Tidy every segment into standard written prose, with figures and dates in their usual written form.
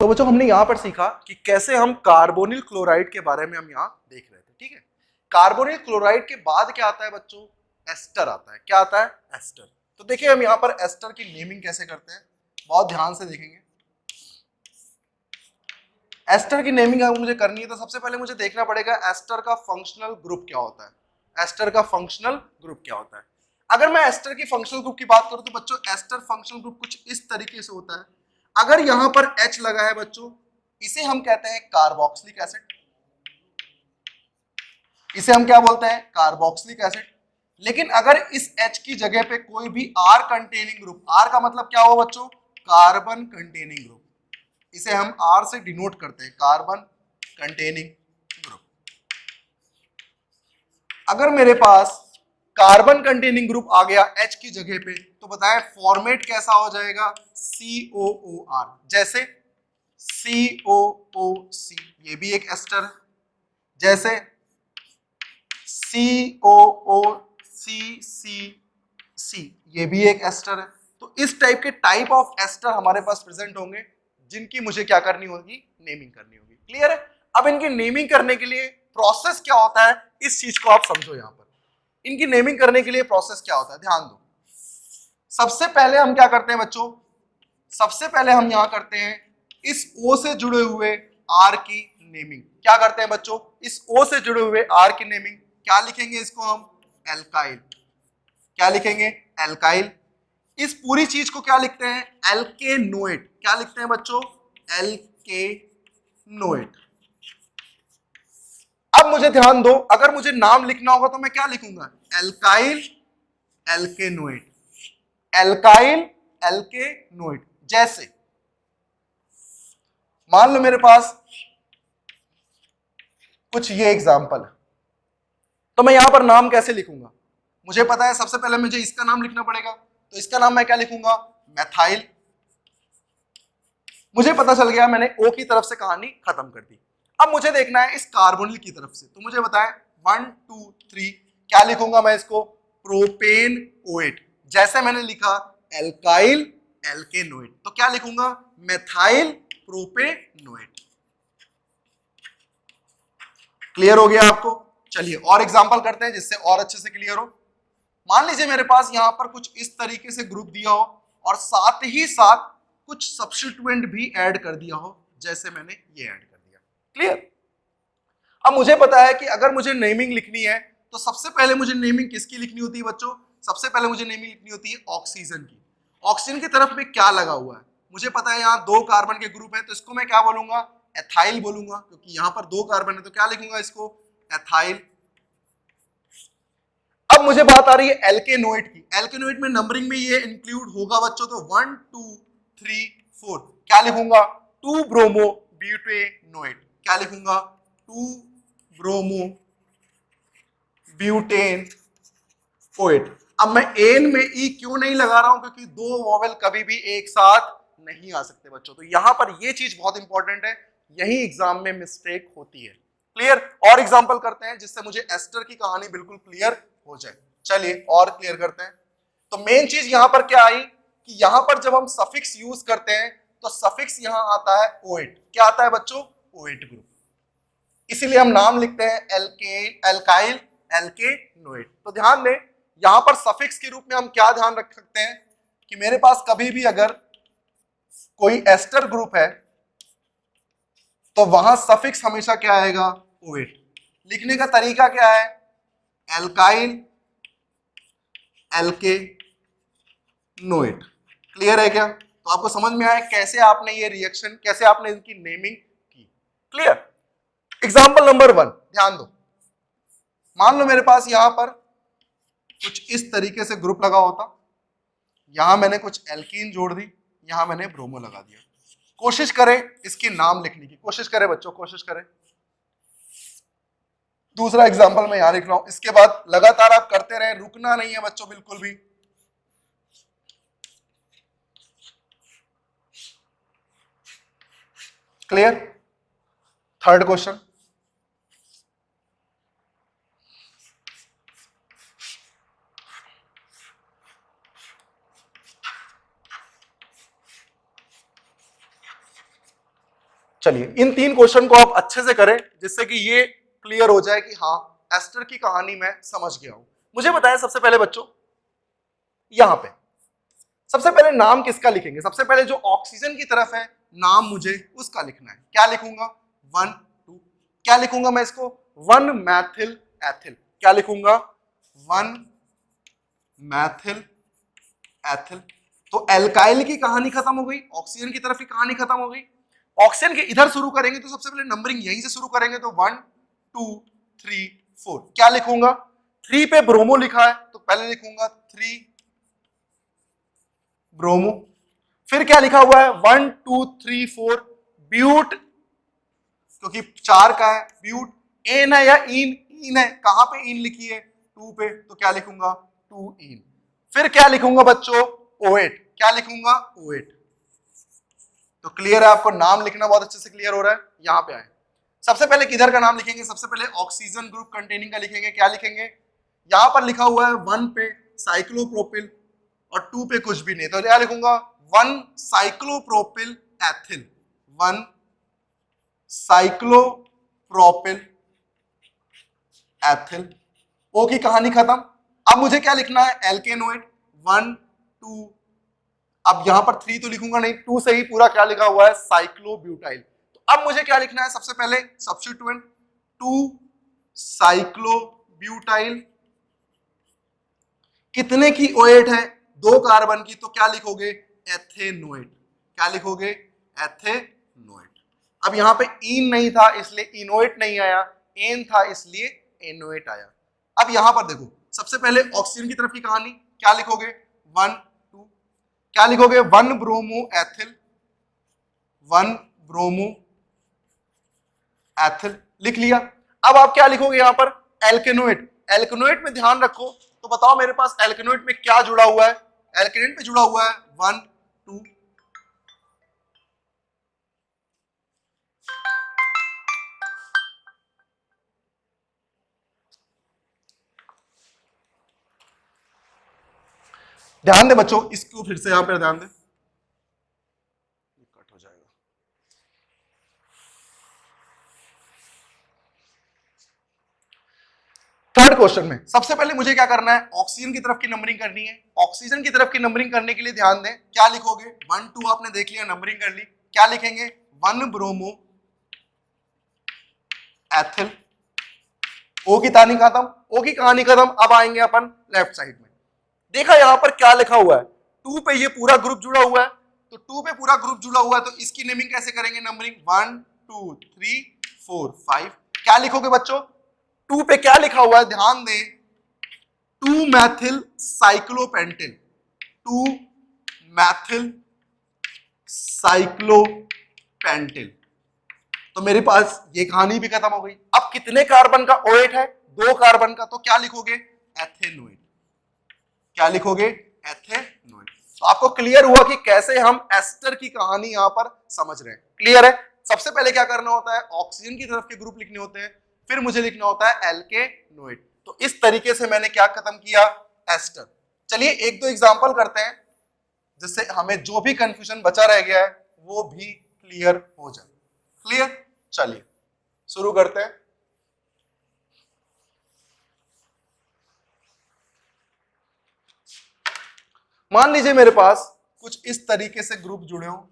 तो बच्चों हमने यहां पर सीखा कि कैसे हम कार्बोनिल क्लोराइड के बारे में हम यहां देख रहे थे, ठीक है। कार्बोनिल क्लोराइड के बाद क्या आता है बच्चों? एस्टर आता है। क्या आता है? एस्टर। तो देखिए हम यहां पर एस्टर की नेमिंग कैसे करते हैं, बहुत ध्यान से देखेंगे। एस्टर की नेमिंग अगर मुझे करनी है तो सबसे पहले मुझे देखना पड़ेगा एस्टर का फंक्शनल ग्रुप क्या होता है। एस्टर का फंक्शनल ग्रुप क्या होता है? अगर मैं एस्टर की फंक्शनल ग्रुप की बात करूं तो बच्चों एस्टर फंक्शनल ग्रुप कुछ इस तरीके से होता है। अगर यहां पर H लगा है बच्चों, इसे हम कहते हैं कार्बोक्सिलिक एसिड। इसे हम क्या बोलते हैं? Carboxylic acid. लेकिन अगर इस H की जगह पे कोई भी R कंटेनिंग ग्रुप, R का मतलब क्या हुआ बच्चों? कार्बन कंटेनिंग ग्रुप, इसे हम R से डिनोट करते हैं, कार्बन कंटेनिंग ग्रुप। अगर मेरे पास कार्बन कंटेनिंग ग्रुप आ गया H की जगह पे तो बताएं फॉर्मेट कैसा हो जाएगा? COOR। जैसे COOC, ये भी एक एस्टर है। जैसे COOCCC, ये भी एक एस्टर है। तो इस टाइप के टाइप ऑफ एस्टर हमारे पास प्रेजेंट होंगे जिनकी मुझे क्या करनी होगी? नेमिंग करनी होगी। क्लियर है? अब इनकी नेमिंग करने के लिए प्रोसेस क्या होता है, इस चीज को आप समझो। यहां पर इनकी नेमिंग करने के लिए प्रोसेस क्या होता है, ध्यान दो। सबसे पहले हम क्या करते हैं बच्चों? सबसे पहले हम यहां करते हैं इस O से जुड़े हुए R की नेमिंग। क्या करते हैं बच्चों? इस O से जुड़े हुए R की नेमिंग क्या लिखेंगे? इसको हम एल्काइल। क्या लिखेंगे? एल्काइल। इस पूरी चीज को क्या लिखते हैं? एल्केनोएट। क्या लिखते हैं बच्चों? एल्केनोएट। अब मुझे ध्यान दो, अगर मुझे नाम लिखना होगा तो मैं क्या लिखूंगा? Alkyl alkanoate, alkyl alkanoate. जैसे मान लो मेरे पास कुछ ये एग्जांपल है, तो मैं यहां पर नाम कैसे लिखूंगा? मुझे पता है सबसे पहले मुझे इसका नाम लिखना पड़ेगा, तो इसका नाम मैं क्या लिखूंगा? मैथाइल। मुझे पता चल गया, मैंने ओ की तरफ से कहानी खत्म कर दी। अब मुझे देखना है इस कार्बोनिल की तरफ से, तो मुझे बताएं 1 2 3 क्या लिखूंगा मैं इसको? प्रोपेन ओएट। जैसे मैंने लिखा एल्काइल एल्केनोएट, तो क्या लिखूंगा? Methyl propanoate. क्लियर हो गया आपको? चलिए और एग्जांपल करते हैं जिससे और अच्छे से क्लियर हो। मान लीजिए मेरे पास यहां पर कुछ इस तरीके से ग्रुप दिया हो और साथ ही साथ कुछ सब्स्टिट्यूएंट भी ऐड कर दिया हो, जैसे मैंने ये ऐड कर दिया। क्लियर? अब मुझे पता है कि अगर मुझे नेमिंग लिखनी है तो सबसे पहले मुझे नेमिंग किसकी लिखनी होती है बच्चों? सबसे पहले मुझे नेमिंग लिखनी होती है ऑक्सीजन की। ऑक्सीजन की तरफ में क्या लगा हुआ है? मुझे पता है यहाँ 2 कार्बन के ग्रुप है, तो इसको मैं क्या बोलूंगा? एथाइल बोलूंगा, क्योंकि यहाँ पर 2 कार्बन है, तो क्या लिखूंगा इसको? एथाइल। अब मुझे बात आ रही है एल्केनोएट की। एल्केनोएट में नंबरिंग में ये इंक्लूड होगा बच्चों, तो 1 2 3 4 क्या लिखूंगा? 2 ब्रोमो ब्यूटेनोएट। क्या लिखूंगा? 2 ब्रोमो ब्यूटेन ओएट। अब मैं एन में ई क्यों नहीं लगा रहा हूं? क्योंकि 2 वॉवेल कभी भी एक साथ नहीं आ सकते बच्चों। तो यहां पर ये चीज बहुत इंपॉर्टेंट है, यही एग्जाम में मिस्टेक होती है। क्लियर? और एग्जांपल करते हैं जिससे मुझे एस्टर की कहानी बिल्कुल क्लियर हो जाए। चलिए और क्लियर करते हैं। तो मेन चीज यहां पर क्या आई कि यहां पर जब हम सफिक्स यूज करते हैं तो सफिक्स यहां आता है ओएट। क्या आता है बच्चों? ओएट ग्रुप। इसीलिए हम नाम लिखते हैं एल्काइल एल्केनोएट। तो ध्यान दें यहां पर सफिक्स के रूप में हम क्या ध्यान रख सकते हैं कि मेरे पास कभी भी अगर कोई एस्टर ग्रुप है तो वहां सफिक्स हमेशा क्या आएगा? ओएट। लिखने का तरीका क्या है? Alkyl alkanoate. क्लियर है क्या? तो आपको समझ में आया कैसे आपने ये रिएक्शन, कैसे आपने इनकी नेमिंग की। क्लियर? एग्जाम्पल नंबर 1 ध्यान दो। मान लो मेरे पास यहां पर कुछ इस तरीके से ग्रुप लगा होता, यहां मैंने कुछ एल्कीन जोड़ दी, यहां मैंने ब्रोमो लगा दिया। कोशिश करें इसके नाम लिखने की, कोशिश करें बच्चों, कोशिश करें। दूसरा एग्जांपल मैं यहां लिख रहा हूं, इसके बाद लगातार आप करते रहें, रुकना नहीं है बच्चों बिल्कुल भी। क्लियर? थर्ड क्वेश्चन, चलिए इन 3 क्वेश्चन को आप अच्छे से करें जिससे कि ये क्लियर हो जाए कि हाँ एस्टर की कहानी मैं समझ गया हूं। मुझे बताएं सबसे पहले बच्चों, यहां पे सबसे पहले नाम किसका लिखेंगे? सबसे पहले जो ऑक्सीजन की तरफ है नाम मुझे उसका लिखना है। क्या लिखूंगा? 1 2। क्या लिखूंगा मैं इसको? 1 मैथिल एथिल। क्या लिखूंगा? 1 मैथिल एथिल। तो एल्काइल की कहानी खत्म हो गई, ऑक्सीजन की तरफ की कहानी खत्म हो गई। ऑक्सीजन के इधर शुरू करेंगे तो सबसे पहले नंबरिंग यहीं से शुरू करेंगे, तो 1 2 3 4। क्या लिखूंगा? 3 पे ब्रोमो लिखा है तो पहले लिखूंगा 3 ब्रोमो। फिर क्या लिखा हुआ है? 1 2 3 4 ब्यूट, क्योंकि 4 का है। ब्यूट एन है या इन? इन है। कहां पे इन लिखी है? 2 पे, तो क्या लिखूंगा? 2 इन। फिर क्या लिखूंगा बच्चों? OH। क्या लिखूंगा? OH। तो क्लियर है आपको? नाम लिखना बहुत अच्छे से क्लियर हो रहा है। यहां पे आए, सबसे पहले किधर का नाम लिखेंगे? सबसे पहले ऑक्सीजन ग्रुप कंटेनिंग का लिखेंगे। क्या लिखेंगे? यहां पर लिखा हुआ है 1 पे साइक्लोप्रोपिल और 2 पे कुछ भी नहीं, तो क्या लिखूंगा? 1 साइक्लोप्रोपिल एथिल। 1 cyclopropyl ethyl. ओ की कहानी खत्म। अब मुझे क्या लिखना है? एल्केनोइड। 1 2। अब यहां पर 3 तो लिखूंगा नहीं, 2 से ही पूरा क्या लिखा हुआ है? साइक्लोब्यूटाइल। तो अब मुझे क्या लिखना है? सबसे पहले सब्स्टिट्यूएंट 2 साइक्लोब्यूटाइल। कितने की OH है? 2 कार्बन की, तो क्या लिखोगे? एथेनोएट। क्या लिखोगे? एथेनोएट। अब यहां पे इन नहीं था इसलिए इनोएट नहीं आया, एन था इसलिए एनोएट आया। अब यहां पर देखो, सबसे पहले ऑक्सीजन की तरफ की कहानी। क्या लिखोगे? 1 2। क्या लिखोगे? 1 ब्रोमो एथिल। 1 ब्रोमो एथिल लिख लिया। अब आप क्या लिखोगे यहां पर? एल्केनोएट। एल्केनोएट में ध्यान रखो, तो बताओ मेरे पास एल्केनोएट में क्या जुड़ा हुआ है? एल्केनेट पे जुड़ा हुआ है 1 2। ध्यान दे बच्चों, इसको फिर से यहां पर ध्यान दे, कट हो जाएगा। थर्ड क्वेश्चन में सबसे पहले मुझे क्या करना है? ऑक्सीजन की तरफ की नंबरिंग करनी है। ऑक्सीजन की तरफ की नंबरिंग करने के लिए ध्यान दें, क्या लिखोगे? 1 2 आपने देख लिया, नंबरिंग कर ली। क्या लिखेंगे? 1 ब्रोमो एथिल। ओ की कहानी खत्म। ओ की कहानी खत्म। अब आएंगे अपन लेफ्ट साइड में। देखा यहां पर क्या लिखा हुआ है? 2 पे ये पूरा ग्रुप जुड़ा हुआ है, तो 2 पे पूरा ग्रुप जुड़ा हुआ है तो इसकी नेमिंग कैसे करेंगे? नंबरिंग 1 2 3 4 5। क्या लिखोगे बच्चों? 2 पे क्या लिखा हुआ है? ध्यान दें, 2 मैथिल साइक्लोपेंटेन। 2 मैथिल साइक्लोपेंटेन। तो मेरे पास ये कहानी भी खत्म हो गई। अब कितने कार्बन का OH है? 2 कार्बन का, तो क्या लिखोगे? एथेनोइड। क्या लिखोगे? एथेनोइड। तो आपको क्लियर हुआ कि कैसे हम एस्टर की कहानी यहां पर समझ रहे हैं। क्लियर है? सबसे पहले क्या करना होता है? ऑक्सीजन की तरफ के ग्रुप लिखने होते हैं, फिर मुझे लिखना होता है एल्केनोइड। तो इस तरीके से मैंने क्या खत्म किया? एस्टर। चलिए एक दो एग्जांपल करते हैं जिससे हमें जो भी कंफ्यूजन बचा रह गया है वो भी क्लियर हो जाए। क्लियर? चलिए शुरू करते हैं। मान लीजिए मेरे पास कुछ इस तरीके से ग्रुप जुड़े हो,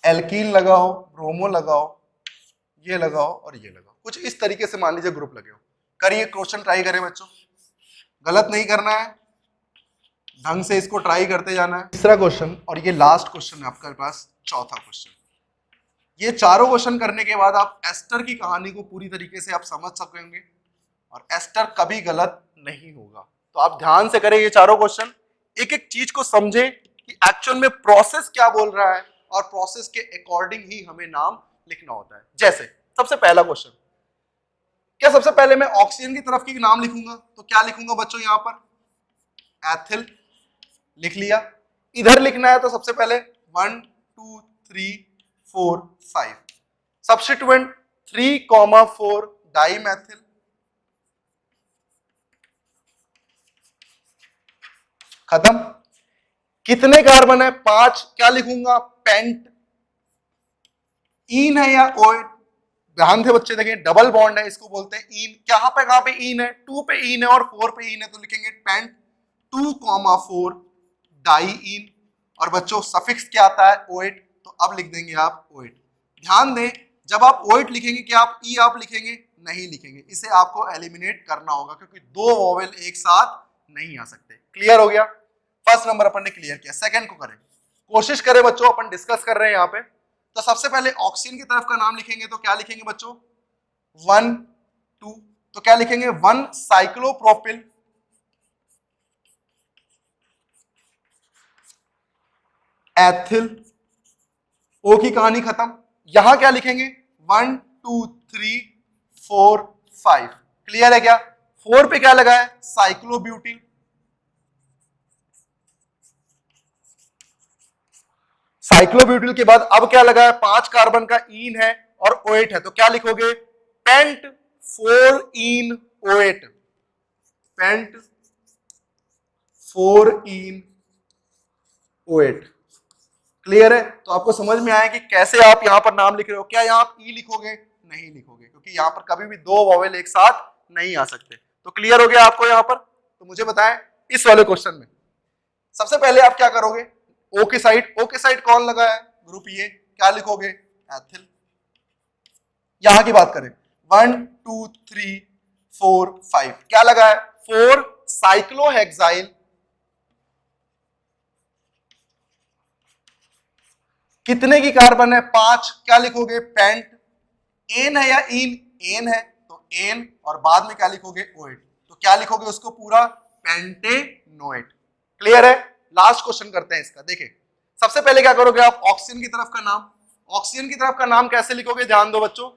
एल्कीन लगाओ, ब्रोमो लगाओ, ये लगाओ और ये लगाओ, कुछ इस तरीके से मान लीजिए ग्रुप लगे हो। करिए, क्वेश्चन ट्राई करें बच्चों, गलत नहीं करना है, ढंग से इसको ट्राई करते जाना है। तीसरा क्वेश्चन और ये लास्ट क्वेश्चन है आपके पास, चौथा क्वेश्चन। ये चारों क्वेश्चन करने के बाद आप एस्टर की कहानी को पूरी तरीके से आप समझ सकेंगे और एस्टर कभी गलत नहीं होगा। तो आप ध्यान से करें ये चारों क्वेश्चन, एक एक चीज को समझे कि एक्चुअल में प्रोसेस क्या बोल रहा है और प्रोसेस के अकॉर्डिंग ही हमें नाम लिखना होता है। जैसे सबसे पहला क्वेश्चन, क्या सबसे पहले मैं ऑक्सीजन की तरफ की नाम लिखूंगा? तो क्या लिखूंगा बच्चों? यहां पर एथिल लिख लिया। इधर लिखना है तो सबसे पहले 1 2 3 4 5, सब्स्टिट्यूएंट 3,4 डाइमेथिल। खत्म। कितने कार्बन है? 5। क्या लिखूंगा? पेंट। ईन है या ओएट? ध्यान से बच्चे देखें, डबल बॉन्ड है, इसको बोलते हैं ईन। कहां पे ईन है? 2 पे ईन है और 4 पे ईन है, तो लिखेंगे पेंट 2,4 डाई ईन। और बच्चों सफिक्स क्या आता है? ओएट, तो अब लिख देंगे आप ओएट। ध्यान दें, जब आप ओएट लिखेंगे क्या आप ई आप लिखेंगे? नहीं लिखेंगे, इसे आपको एलिमिनेट करना होगा क्योंकि दो वॉवेल एक साथ नहीं आ सकते। क्लियर हो गया? फर्स्ट नंबर अपन ने क्लियर किया। सेकंड को करें, कोशिश करें बच्चों, अपन डिस्कस कर रहे हैं यहाँ पे। तो सबसे पहले ऑक्सीजन की तरफ का नाम लिखेंगे तो क्या लिखेंगे बच्चों? 1 2, तो क्या लिखेंगे? 1 साइक्लोप्रोपिल एथिल। ओ की कहानी खत्म। यहां क्या लिखेंगे? 1 2 3 4 5। क्लियर है क्या? 4 पे क्या लगा है? साइक्लोब्यूटिल। साइक्लोब्यूटिल के बाद अब क्या लगा है? 5 कार्बन का ईन है और ओएट है, तो क्या लिखोगे? पेंट 4 ईन ओएट। पेंट 4 ईन ओएट। क्लियर है? तो आपको समझ में आया कि कैसे आप यहां पर नाम लिख रहे हो। क्या यहां आप ई लिखोगे? नहीं लिखोगे, क्योंकि यहां पर कभी भी दो वॉवेल एक साथ नहीं आ सकते। तो क्लियर हो गया आपको यहां पर? तो मुझे बताएं इस वाले क्वेश्चन में सबसे पहले आप क्या करोगे? ओ के साइड कौन लगा है? Group A. क्या लिखोगे? एथिल। यहां की बात करें 1 2 3 4 5, क्या लगा है? 4 साइक्लोहेक्साइल। कितने की कार्बन है? 5। क्या लिखोगे? पेंट। एन है या इन? एन है, तो एन, और बाद में क्या लिखोगे? ओएट। तो क्या लिखोगे उसको पूरा? पेंटेनोएट। क्लियर है? लास्ट क्वेश्चन करते हैं इसका। देखिए सबसे पहले क्या करोगे आप? ऑक्सीजन की तरफ का नाम। ऑक्सीजन की तरफ का नाम कैसे लिखोगे? ध्यान दो बच्चों,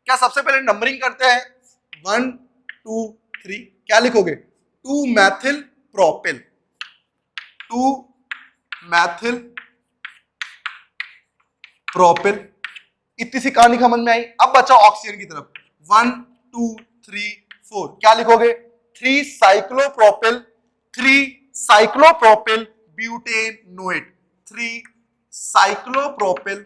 क्या सबसे पहले नंबरिंग करते हैं? 1 2 3। क्या लिखोगे? 2 मैथिल प्रोपिल। 2 मैथिल प्रोपिल। इतनी सी कहानी समझ में आई। अब बचा ऑक्सीजन की तरफ 1 2 3 4। क्या लिखोगे? 3 साइक्लोप्रोपिल। 3 साइक्लोप्रोपिल ब्यूटेनोएट। 3 साइक्लोप्रोपिल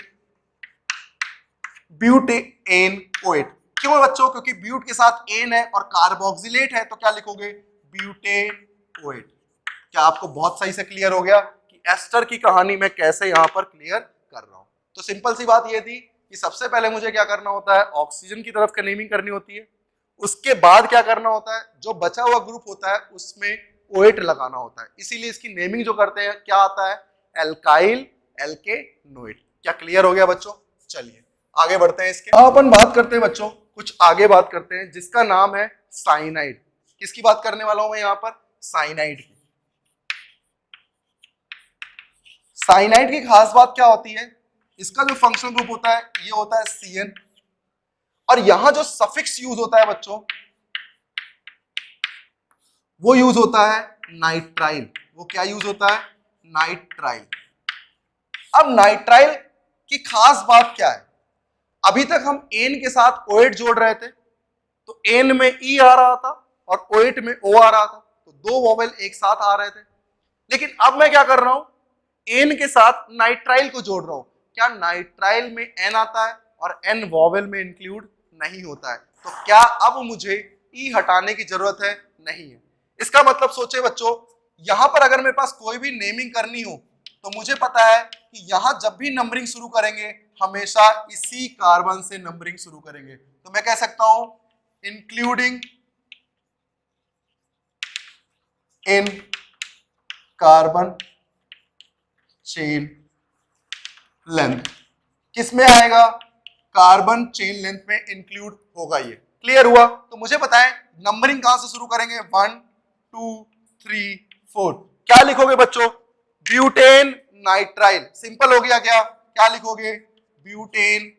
ब्यूटेनोएट। क्यों बच्चों? क्योंकि ब्यूट के साथ एन है और कार्बोक्सिलेट है, तो क्या लिखोगे? ब्यूटेनोएट। क्या आपको बहुत सही से क्लियर हो गया कि एस्टर की कहानी मैं कैसे यहां पर क्लियर कर रहा हूं? तो सिंपल सी बात यह थी कि सबसे पहले मुझे क्या करना होता है? ऑक्सीजन की तरफ का नेमिंग करनी होती है। उसके बाद क्या करना होता है? जो बचा हुआ ग्रुप होता है उसमें ओएट लगाना होता है। इसीलिए इसकी नेमिंग जो करते हैं क्या आता है? Alkyl alkanoate. क्या क्लियर हो गया बच्चों? चलिए आगे बढ़ते हैं इसके। अब अपन बात करते हैं बच्चों, कुछ आगे बात करते हैं जिसका नाम है साइनाइड। किसकी बात करने वाला हूं मैं यहां पर? साइनाइड की। साइनाइड की खास बात क्या होती है? इसका जो फंक्शनल ग्रुप होता है ये होता है CN, और यहां जो सफिक्स यूज होता है बच्चों वो यूज होता है नाइट्राइल। वो क्या यूज होता है? नाइट्राइल। अब नाइट्राइल की खास बात क्या है? अभी तक हम एन के साथ ओएट जोड़ रहे थे, तो एन में ई आ रहा था और ओएट में ओ आ रहा था, तो दो वॉवेल एक साथ आ रहे थे। लेकिन अब मैं क्या कर रहा हूं? एन के साथ नाइट्राइल को जोड़ रहा हूं। क्या नाइट्राइल में एन आता है और एन वॉवेल में इंक्लूड नहीं होता है, तो क्या अब मुझे ई हटाने की जरूरत है? नहीं है। इसका मतलब सोचे बच्चों, यहां पर अगर मेरे पास कोई भी नेमिंग करनी हो तो मुझे पता है कि यहां जब भी नंबरिंग शुरू करेंगे हमेशा इसी कार्बन से नंबरिंग शुरू करेंगे। तो मैं कह सकता हूं including in carbon chain length. किसमें आएगा? कार्बन चेन लेंथ में इंक्लूड होगा ये। क्लियर हुआ? तो मुझे बताएं नंबरिंग कहां से शुरू करेंगे? 1 2 3 4। क्या लिखोगे बच्चों? Butane nitrile. सिंपल हो गया क्या? क्या लिखोगे? Butane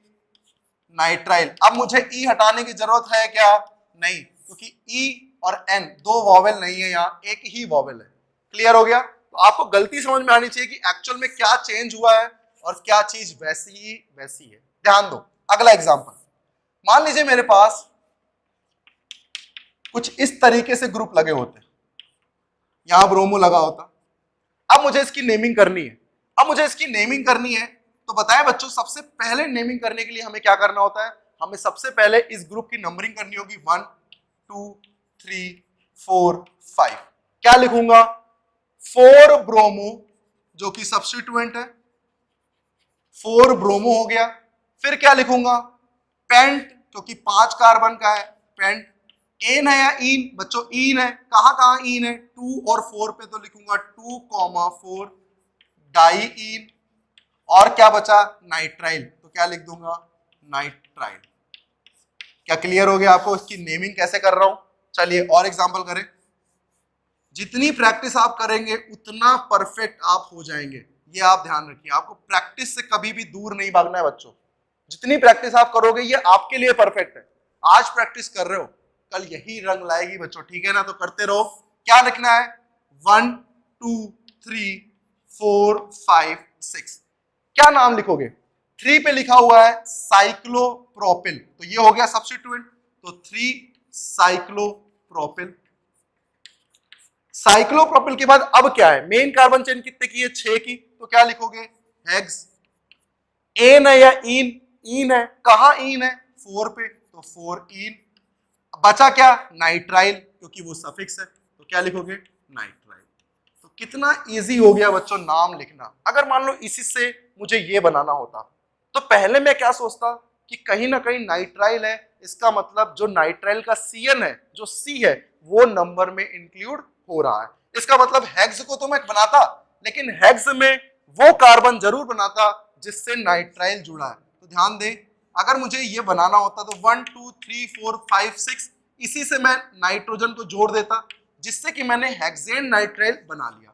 nitrile. अब मुझे ई हटाने की जरूरत है क्या? नहीं, क्योंकि ई और एन दो वॉवेल नहीं है, यहां एक ही वॉवेल है। क्लियर हो गया? तो आपको गलती समझ में आनी चाहिए कि एक्चुअल में क्या चेंज हुआ है और क्या चीज वैसी है। ध्यान दो, अगला एग्जांपल मान लीजिए मेरे पास कुछ इस तरीके से ग्रुप लगे होते, यहां ब्रोमो लगा होता। अब मुझे इसकी नेमिंग करनी है। तो बताएं बच्चों, सबसे पहले नेमिंग करने के लिए हमें क्या करना होता है? हमें सबसे पहले इस ग्रुप की नंबरिंग करनी होगी 1 2 3 4 5। क्या लिखूंगा? 4 ब्रोमो जो कि सब्स्टिट्यूएंट है, 4 ब्रोमो हो गया। फिर क्या लिखूंगा? पेंट क्योंकि 5 कार्बन का है, पेंट। एन है या ईन? बच्चों ईन है। कहां कहां ईन है? 2 और 4 पे, तो लिखूंगा 2,4 डाई ईन। और क्या बचा? नाइट्राइल, तो क्या लिख दूंगा? नाइट्राइल। क्या क्लियर हो गया आपको इसकी नेमिंग कैसे कर रहा हूं? चलिए और एग्जांपल करें। जितनी प्रैक्टिस आप करेंगे उतना परफेक्ट आप हो जाएंगे, ये आप ध्यान रखिए। आपको प्रैक्टिस से कभी भी दूर नहीं भागना है बच्चों। जितनी प्रैक्टिस आप करोगे ये आपके लिए परफेक्ट है। आज प्रैक्टिस कर रहे हो, कल यही रंग लाएगी बच्चों, ठीक है ना? तो करते रहो। क्या लिखना है? 1 2 3 4 5 6। क्या नाम लिखोगे? 3 पे लिखा हुआ है साइक्लोप्रोपिल, तो ये हो गया सब्स्टिट्यूएंट, तो 3 साइक्लोप्रोपिल। साइक्लोप्रोपिल के बाद अब क्या है? मेन कार्बन चेन कितने की है? 6 की, तो क्या लिखोगे? हेक्स। एन है या ईन? ईन है। कहां ईन है? 4 पे, तो 4 ईन। बचा क्या? नाइट्राइल, क्योंकि वो सफिक्स है, तो क्या लिखोगे? नाइट्राइल। तो कितना इजी हो गया बच्चों नाम लिखना। अगर मान लो इसी से मुझे ये बनाना होता, तो पहले मैं क्या सोचता कि कहीं ना कहीं नाइट्राइल है, इसका मतलब जो नाइट्राइल का सीएन है, जो सी है, वो नंबर में इंक्लूड हो रहा है। इसका मतलब हेक्स को तो मैं बनाता, लेकिन हेक्स में वो कार्बन जरूर बनाता जिससे नाइट्राइल जुड़ा है। तो ध्यान दें, अगर मुझे ये बनाना होता तो 1 2 3 4 5 6 इसी से मैं नाइट्रोजन को जोड़ देता, जिससे कि मैंने हेक्सेन नाइट्राइल बना लिया।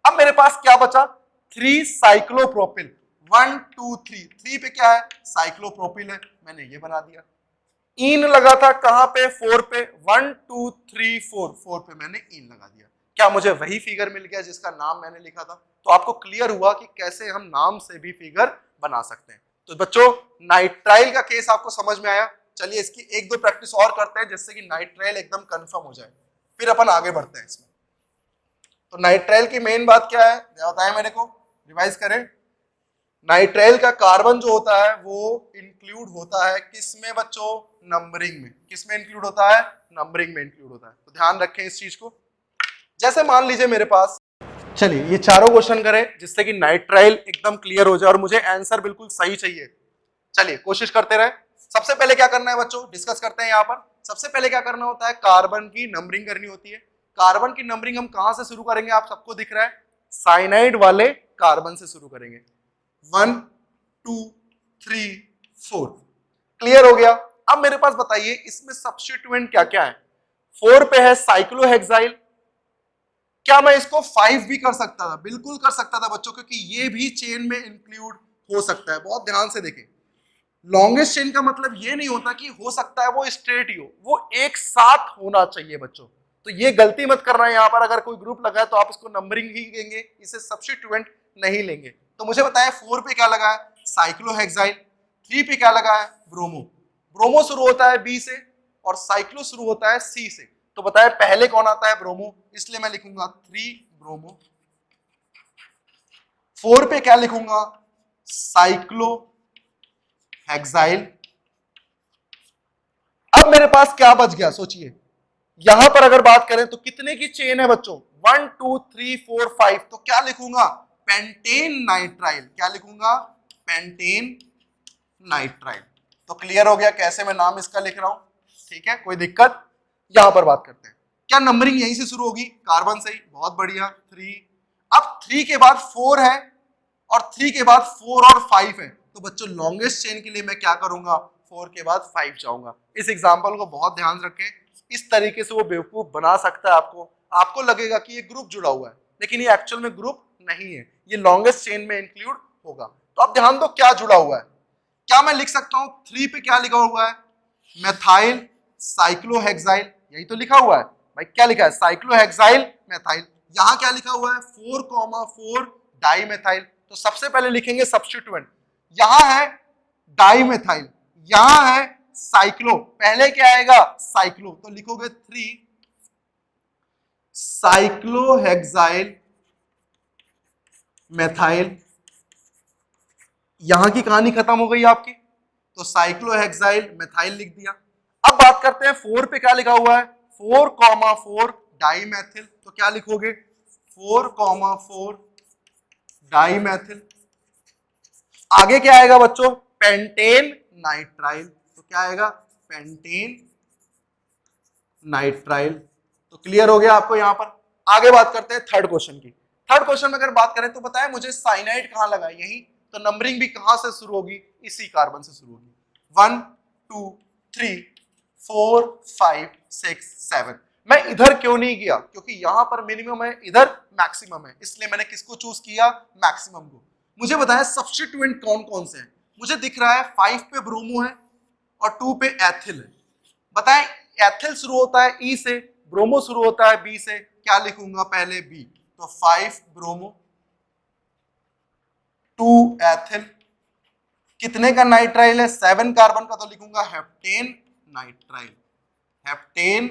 अब मेरे पास क्या बचा? 3 साइक्लोप्रोपिल। 1 2 3, 3 पे क्या है? साइक्लोप्रोपिल है, मैंने ये बना दिया। ईन लगा था कहां पे? 4 पे। 1 2 3 4, 4 पे मैंने ईन लगा दिया। क्या मुझे वही फिगर मिल गया जिसका नाम मैंने लिखा था? तो आपको क्लियर हुआ कि कैसे हम नाम से भी फिगर बना सकते हैं। तो बच्चों नाइट्राइल का केस आपको समझ में आया। चलिए इसकी एक दो प्रैक्टिस और करते हैं जिससे कि नाइट्राइल एकदम कंफर्म हो जाए, फिर अपन आगे बढ़ते हैं इसमें। तो नाइट्राइल की मेन बात क्या है बताएं मेरे को, रिवाइज करें। नाइट्राइल का कार्बन जो होता है वो इंक्लूड होता है किसमें बच्चों? नंबरिंग में। किसमें इंक्लूड होता है? नंबरिंग में इंक्लूड होता है। तो ध्यान रखें इस चीज को। जैसे मान लीजिए मेरे पास, चलिए ये चारों क्वेश्चन करें जिससे कि नाइट्राइल एकदम क्लियर हो जाए और मुझे आंसर बिल्कुल सही चाहिए। चलिए कोशिश करते रहे। सबसे पहले क्या करना है बच्चों, डिस्कस करते हैं यहाँ पर। सबसे पहले क्या करना होता है? कार्बन की नंबरिंग करनी होती है। कार्बन की नंबरिंग हम कहां से शुरू करेंगे? आप सबको दिख रहा है, साइनाइड वाले कार्बन से शुरू करेंगे। 1 2 3 4। क्लियर हो गया। अब मेरे पास बताइए इसमें सब्स्टिट्यूएंट क्या क्या है? 4 पे है साइक्लोहेक्साइल। क्या मैं इसको 5 भी कर सकता था? बिल्कुल कर सकता था बच्चों, क्योंकि ये भी चेन में इंक्लूड हो सकता है। बहुत ध्यान से देखें, लॉन्गेस्ट चेन का मतलब ये नहीं होता कि हो सकता है वो स्ट्रेट ही हो, वो एक साथ होना चाहिए बच्चों। तो ये गलती मत करना है। यहाँ पर अगर कोई ग्रुप लगा है तो आप इसको नंबरिंग ही लेंगे, इसे सब्स्टिट्यूएंट नहीं लेंगे। तो मुझे बताएं 4 पे क्या लगा है? साइक्लोहेक्साइल। 3 पे क्या लगा है? ब्रोमो। ब्रोमो शुरू होता है बी से और साइक्लो शुरू होता है सी से। तो बताएं पहले कौन आता है? ब्रोमो, इसलिए मैं लिखूंगा 3 ब्रोमो। 4 पे क्या लिखूंगा? Cyclo hexyl. अब मेरे पास क्या बच गया सोचिए। यहां पर अगर बात करें तो कितने की चेन है बच्चों? 1 2 3 4 5। तो क्या लिखूंगा? Pentane nitrile. क्या लिखूंगा? Pentane nitrile. तो क्लियर हो गया कैसे मैं नाम इसका लिख रहा हूं, ठीक है? कोई दिक्कत? यहां पर बात करते हैं। क्या नंबरिंग यहीं से शुरू होगी? कार्बन से ही। बहुत बढ़िया। 3। अब 3 के बाद 4 है और 3 के बाद 4 और 5 है। तो बच्चों लॉन्गेस्ट चेन के लिए मैं क्या करूंगा? 4 के बाद 5 जाऊंगा। इस एग्जांपल को बहुत ध्यान रखें। इस तरीके से वो बेवकूफ बना सकता है आपको। आपको लगेगा कि ये ग्रुप जुड़ा हुआ है, लेकिन ये एक्चुअल में ग्रुप नहीं है, ये लॉन्गेस्ट चेन में इंक्लूड होगा। तो अब ध्यान दो क्या जुड़ा हुआ है। क्या मैं लिख सकता हूं 3 पे क्या लिखा हुआ है? Methyl cyclohexyl. यही तो लिखा हुआ है भाई। क्या लिखा है? Cyclohexyl methyl. यहां क्या लिखा हुआ है? 4,4 डाइमेथाइल। तो सबसे पहले लिखेंगे सब्स्टिट्यूएंट। यहां है डाइमेथाइल, यहां है साइक्लो। पहले क्या आएगा? साइक्लो। तो लिखोगे 3 साइक्लोहेक्साइल मेथाइल, यहां की कहानी खत्म हो गई आपकी, तो साइक्लोहेक्साइल मेथाइल लिख दिया। अब बात करते हैं 4 पे क्या लिखा हुआ है, 4,4 डाईमेथिल, तो क्या लिखोगे 4,4 डाईमेथिल। आगे क्या आएगा बच्चों, पेंटेन नाइट्राइल, तो क्या आएगा पेंटेन नाइट्राइल। तो क्लियर हो गया आपको यहां पर। आगे बात करते हैं थर्ड क्वेश्चन की। थर्ड क्वेश्चन में अगर बात करें तो बताया मुझे साइनाइड कहां लगा, यही, तो नंबरिंग भी कहां से शुरू होगी, इसी कार्बन से शुरू होगी। 1 2 3 4 5 6 7। मैं इधर क्यों नहीं गया, क्योंकि यहां पर मिनिमम है, इधर मैक्सिमम है, इसलिए मैंने किसको चूज किया, मैक्सिमम को। मुझे बताया सब्स्टिट्यूएंट कौन कौन से हैं, मुझे दिख रहा है 5 पे ब्रोमो है और 2 पे एथिल है। बताएं एथिल शुरू होता है ई से, ब्रोमो शुरू होता है बी से, क्या लिखूंगा पहले बी, तो 5 ब्रोमो 2 एथिल। कितने का नाइट्राइल है, 7 कार्बन का, तो लिखूंगा हेप्टेन नाइट्राइल, हेप्टेन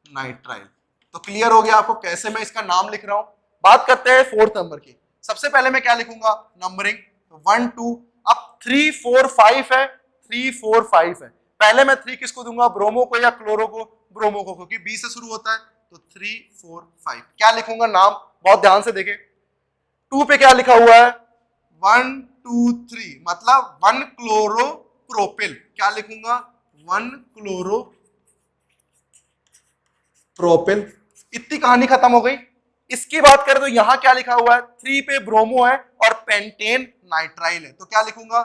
नाइट्राइल। तो क्लियर हो गया आपको कैसे मैं इसका नाम लिख रहा हूं। बात करते हैं 4th नंबर की। सबसे पहले मैं क्या लिखूंगा, नंबरिंग, 1 2, अब 3 4 5 है, 3 4 5 है। पहले मैं 3 किसको दूंगा, ब्रोमो को या क्लोरो को, ब्रोमो को, क्योंकि बी से शुरू होता है, तो 3 4 5। क्या लिखूंगा नाम, बहुत ध्यान से देखें। 2 पे क्या लिखा हुआ है, 1 2 3, मतलब 1 क्लोरो प्रोपिल, क्या लिखूंगा 1 क्लोरो प्रोपिल। इतनी कहानी खत्म हो गई। इसकी बात करें तो यहां क्या लिखा हुआ है, 3 पे ब्रोमो है और पेंटेन नाइट्राइल है, तो क्या लिखूंगा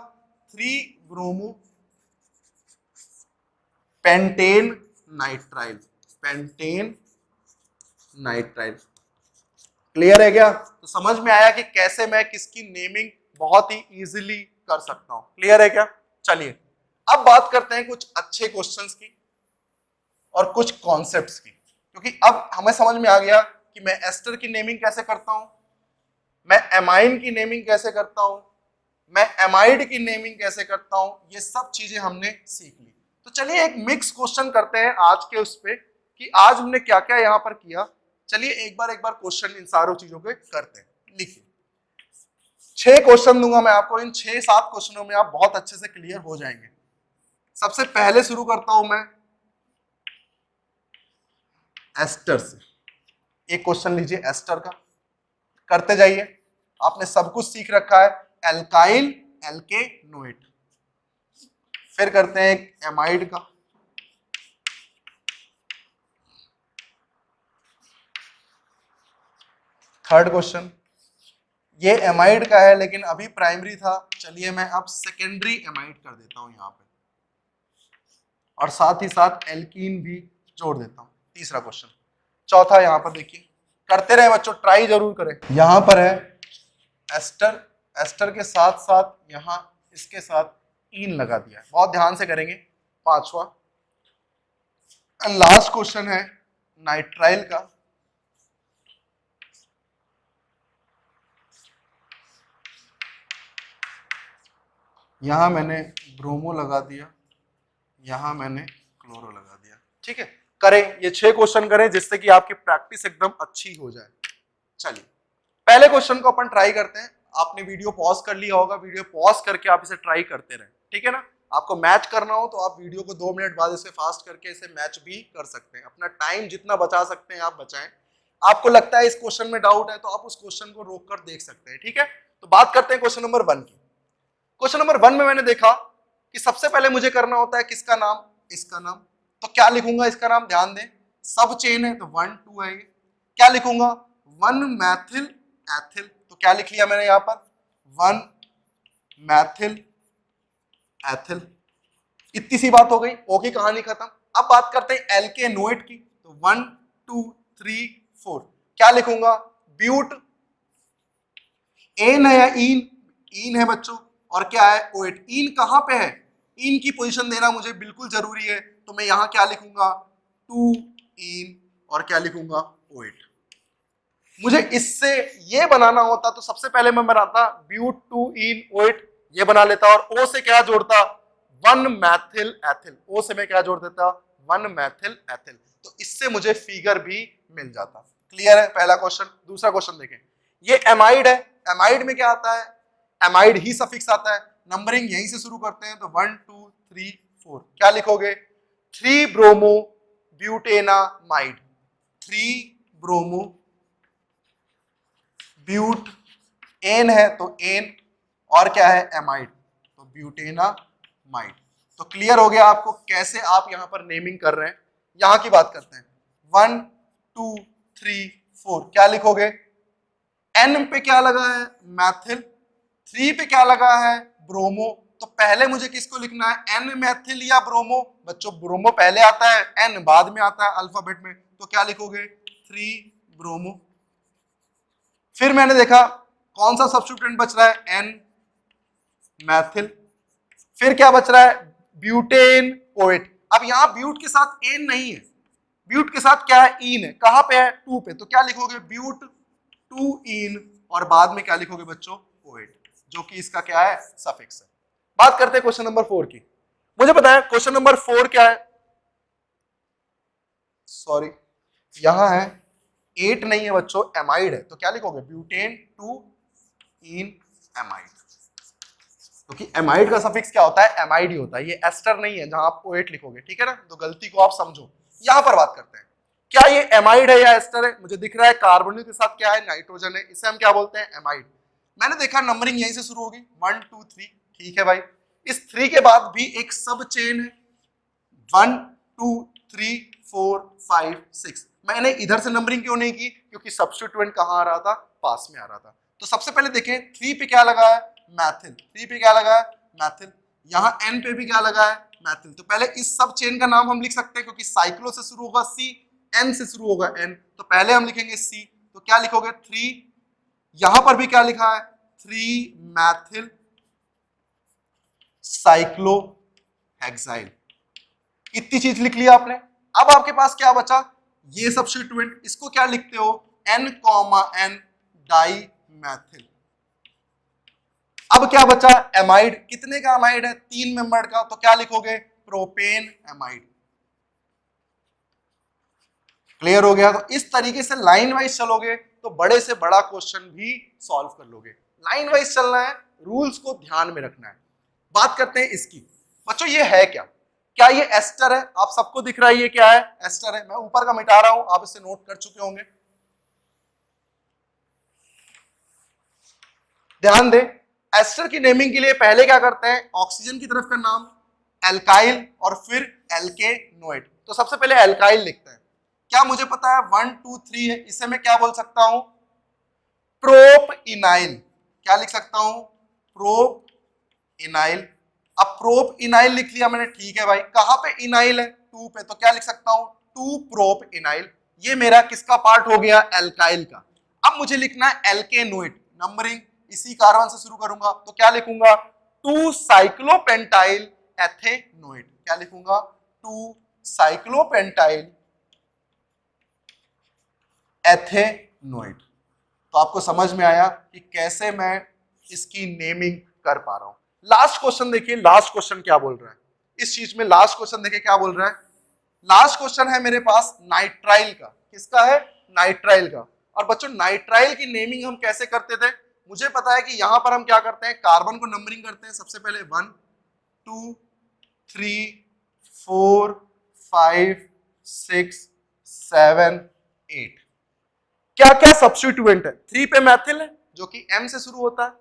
3 bromo pentane nitrile, pentane nitrile. Clear है क्या, तो समझ में आया कि कैसे मैं किसकी नेमिंग बहुत ही इजीली कर सकता हूं। क्लियर है क्या, चलिए अब बात करते हैं कुछ अच्छे क्वेश्चंस की और कुछ कॉन्सेप्ट्स की, क्योंकि अब हमें समझ में आ गया कि मैं एस्टर की नेमिंग कैसे करता हूं, मैं एमाइन की नेमिंग कैसे करता हूं, मैं एमाइड की नेमिंग कैसे करता हूं, ये सब चीजें हमने सीख ली। तो चलिए एक मिक्स क्वेश्चन करते हैं आज के उस पे कि आज हमने क्या क्या यहां पर किया। चलिए एक बार क्वेश्चन इन सारों चीजों पे करते हैं। लिखिए 6 क्वेश्चन दूंगा मैं आपको, इन 6-7 क्वेश्चनों में आप बहुत अच्छे से क्लियर हो जाएंगे। सबसे पहले शुरू करता हूं मैं एस्टर से। एक क्वेश्चन लीजिए एस्टर का, करते जाइए। आपने सब कुछ सीख रखा है, एल्काइल एल्केनोएट। फिर करते हैं एक एमाइड का, थर्ड क्वेश्चन। ये एमाइड का है लेकिन अभी प्राइमरी था, चलिए मैं अब सेकेंडरी एमाइड कर देता हूं यहां पे, और साथ ही साथ एल्कीन भी जोड़ देता हूं। तीसरा क्वेश्चन। चौथा यहां पर देखिए, करते रहे बच्चों, ट्राई जरूर करें। यहां पर है एस्टर, एस्टर के साथ साथ यहां इसके साथ इन लगा दिया है, बहुत ध्यान से करेंगे। पांचवा लास्ट क्वेश्चन है नाइट्राइल का। यहां मैंने ब्रोमो लगा दिया, यहां मैंने क्लोरो लगा दिया। ठीक है, करें ये 6 क्वेश्चन करें जिससे कि आपकी प्रैक्टिस एकदम अच्छी हो जाए। चलिए पहले क्वेश्चन को अपन ट्राई करते हैं। आपने वीडियो पॉज कर लिया होगा, वीडियो पॉज करके आप इसे ट्राई करते रहें, ठीक है ना। आपको मैच करना हो तो आप वीडियो को 2 मिनट बाद इसे फास्ट करके इसे मैच भी कर सकते हैं। अपना टाइम जितना बचा सकते हैं आप बचाएं। आपको लगता है इस क्वेश्चन में डाउट है तो आप उस क्वेश्चन को रोक कर देख सकते हैं, ठीक है। तो बात करते हैं क्वेश्चन नंबर 1 की। क्वेश्चन नंबर 1 में मैंने देखा कि सबसे पहले मुझे करना होता है किसका नाम, इसका नाम। तो क्या लिखूंगा इसका नाम, ध्यान दें, सब चेन है तो 1 2 है ये। क्या लिखूंगा 1 मैथिल एथिल, तो क्या लिख लिया मैंने यहां पर 1 मैथिल एथिल। इतनी सी बात हो गई, ओके कहानी खत्म। अब बात करते हैं एल्केनोएट की, तो 1 2 3 4। क्या लिखूंगा ब्यूट, एन है या इन, इन है बच्चों, और क्या है ओएट। इन कहां पे है, इन की पोजीशन देना मुझे बिल्कुल जरूरी है, तो मैं यहां क्या लिखूंगा 2 इन, और क्या लिखूंगा ओएट। मुझे इससे ये बनाना होता तो सबसे पहले मैं बनाता ब्यूट 2 इन ओएट, ये बना लेता, और ओ से क्या जोड़ता 1 मैथिल एथिल, ओ से मैं क्या जोड़ देता 1 मैथिल एथिल, तो इससे मुझे फिगर भी मिल जाता। क्लियर है पहला क्वेश्चन। दूसरा क्वेश्चन देखें, ये एमाइड है, एमाइड में क्या आता है, एमाइड ही सफिक्स आता है, नंबरिंग यहीं से शुरू करते हैं, तो 1 2 3 4 क्या लिखोगे, 3 ब्रोमो ब्यूटेनामाइड, 3 ब्रोमो ब्यूट, एन है तो एन, और क्या है एमाइड, तो ब्यूटेनामाइड। तो क्लियर हो गया आपको कैसे आप यहां पर नेमिंग कर रहे हैं। यहां की बात करते हैं, 1 2 3 4 क्या लिखोगे, एन पे क्या लगा है मैथिल, 3 पे क्या लगा है ब्रोमो, तो पहले मुझे किसको लिखना है, एन मैथिल या ब्रोमो, बच्चों ब्रोमो पहले आता है, एन बाद में आता है अल्फाबेट में, तो क्या लिखोगे 3 ब्रोमो। फिर मैंने देखा कौन सा सब्स्टिट्यूएंट बच रहा है, एन मैथिल, फिर क्या बच रहा है ब्यूटेन पोएट। अब यहां ब्यूट के साथ एन नहीं है, ब्यूट के साथ क्या है इन है, कहां पे है 2 पे, तो क्या लिखोगे ब्यूट 2 इन, और बाद में क्या लिखोगे बच्चों पोएट, जो कि इसका क्या है सफिक्स है। बात करते हैं क्वेश्चन नंबर 4 की। मुझे पता है क्वेश्चन नंबर 4 क्या है, सॉरी यहां है 8 नहीं है बच्चों, एमाइड है, तो क्या लिखोगे ब्यूटेन 2 इन एमाइड, क्योंकि एमाइड का सफिक्स क्या होता है एमाइड ही होता है, ये एस्टर नहीं है जहां आप पोएट लिखोगे, ठीक है ना, तो गलती को आप समझो। यहां पर बात करते हैं क्या ये एमाइड है या एस्टर है, मुझे दिख रहा है कार्बोनिल के साथ क्या है नाइट्रोजन है, इसे हम क्या बोलते हैं एमाइड। मैंने देखा नंबरिंग यहीं से शुरू होगी 1 2 3, ठीक है भाई, इस 3 के बाद भी एक सब चेन है 1 2 3 4 5 6, मैंने इधर से नंबरिंग क्यों नहीं की, क्योंकि सब्स्टिट्यूएंट कहां आ रहा था पास में आ रहा था। तो सबसे पहले देखें 3 पे क्या लगा है मैथिल, 3 पे क्या लगा है मैथिल, यहाँ n पे भी क्या लगा है मैथिल, तो पहले इस सब चेन का नाम हम लिख सकते हैं, क्योंकि साइक्लो से शुरू होगा C, n से शुरू होगा n, तो पहले हम लिखेंगे C, तो क्या लिखोगे 3, यहां पर भी क्या लिखा है 3 मैथिल साइक्लो हेक्साइल, इतनी चीज लिख लिया आपने। अब आपके पास क्या बचा, ये सब्स्टिट्यूएंट, इसको क्या लिखते हो n, डाई मैथिल। अब क्या बचा एमाइड, कितने का एमाइड है 3 मेंबर्ड का, तो क्या लिखोगे प्रोपेन एमाइड। क्लियर हो गया, तो इस तरीके से लाइन वाइज चलोगे तो बड़े से बड़ा क्वेश्चन भी सॉल्व कर लोगे। लाइन वाइज चलना है, रूल्स को ध्यान में रखना है। बात करते हैं इसकी, बच्चों ये है क्या, क्या ये एस्टर है, आप सबको दिख रहा है ये क्या है एस्टर है, मैं ऊपर का मिटा रहा हूं, आप इसे नोट कर चुके होंगे। ध्यान दें, एस्टर की नेमिंग के लिए पहले क्या करते हैं, ऑक्सीजन की तरफ का नाम एल्काइल और फिर एल्केनोइड, तो सबसे पहले एल्काइल लिखते हैं। क्या मुझे पता है 1 2 3 है, इसे मैं क्या बोल सकता हूं प्रोप इनाइल, क्या लिख सकता हूं प्रोप इनाइल। अब प्रोप इनाइल लिख लिया मैंने, ठीक है भाई, कहां पे इनाइल है 2 पे, तो क्या लिख सकता हूं 2 प्रोप इनाइल, ये मेरा किसका पार्ट हो गया एल्काइल का। अब मुझे लिखना है एल्केनोइड, नंबरिंग इसी कार्बन से शुरू करूंगा, तो क्या लिखूंगा 2 साइक्लोपेंटाइल एथेनोइड, क्या लिखूंगा 2 साइक्लोपेंटाइल एथेनोइड। तो आपको समझ में आया कि कैसे मैं इसकी नेमिंग कर पा रहा हूं। लास्ट क्वेश्चन देखिए, लास्ट क्वेश्चन क्या बोल रहा है इस चीज में, लास्ट क्वेश्चन देखिए क्या बोल रहा है। लास्ट क्वेश्चन है मेरे पास नाइट्राइल का, किसका है नाइट्राइल का। और बच्चों नाइट्राइल की नेमिंग हम कैसे करते थे, मुझे पता है कि यहां पर हम क्या करते हैं कार्बन को नंबरिंग करते हैं, सबसे पहले 1 2 3 4 5 6 7 8, क्या क्या सब्स्टिट्यूएंट है, 3 पे मैथिल है जो कि M से शुरू होता है,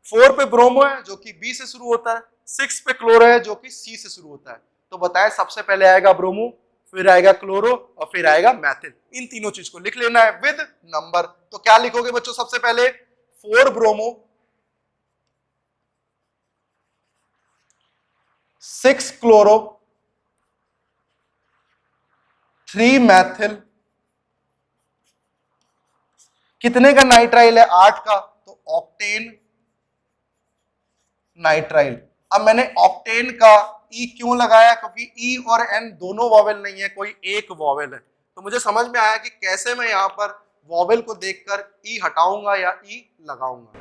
4 पे ब्रोमो है जो कि B से शुरू होता है, 6 पे क्लोरो है जो कि C से शुरू होता है। तो बताएं सबसे पहले आएगा ब्रोमो, फिर आएगा क्लोरो और फिर आएगा मैथिल। इन तीनों चीज को लिख लेना है विद नंबर। तो क्या लिखोगे बच्चों, सबसे पहले 4 ब्रोमो, 6 क्लोरो, 3 मैथिल, कितने का नाइट्राइल है 8 का, तो ऑक्टेन नाइट्राइल। अब मैंने ऑक्टेन का ई क्यों लगाया, क्योंकि ई और एन दोनों वॉवेल नहीं है, कोई एक वॉवेल है। तो मुझे समझ में आया कि कैसे मैं यहाँ पर वॉवेल को देखकर ई हटाऊंगा या ई लगाऊंगा।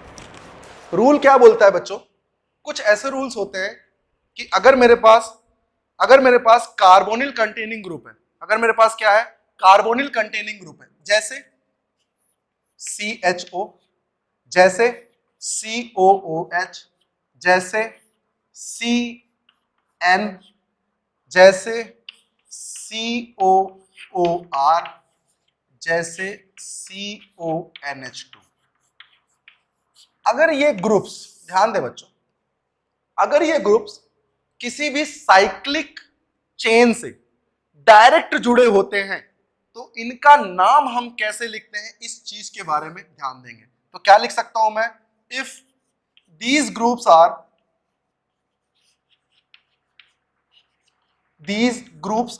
रूल क्या बोलता है बच्चों, कुछ ऐसे रूल्स होते हैं कि अगर मेरे पास कार्बोनिल कंटेनिंग ग्रुप है, अगर मेरे पास क्या है कार्बोनिल कंटेनिंग ग्रुप है, जैसे CHO, जैसे COOH, जैसे CN, जैसे COOR, जैसे CONH2। अगर ये ग्रुप्स, ध्यान दे बच्चों, अगर ये ग्रुप्स किसी भी साइक्लिक चेन से डायरेक्ट जुड़े होते हैं तो इनका नाम हम कैसे लिखते हैं, इस चीज के बारे में ध्यान देंगे। तो क्या लिख सकता हूं मैं, if these groups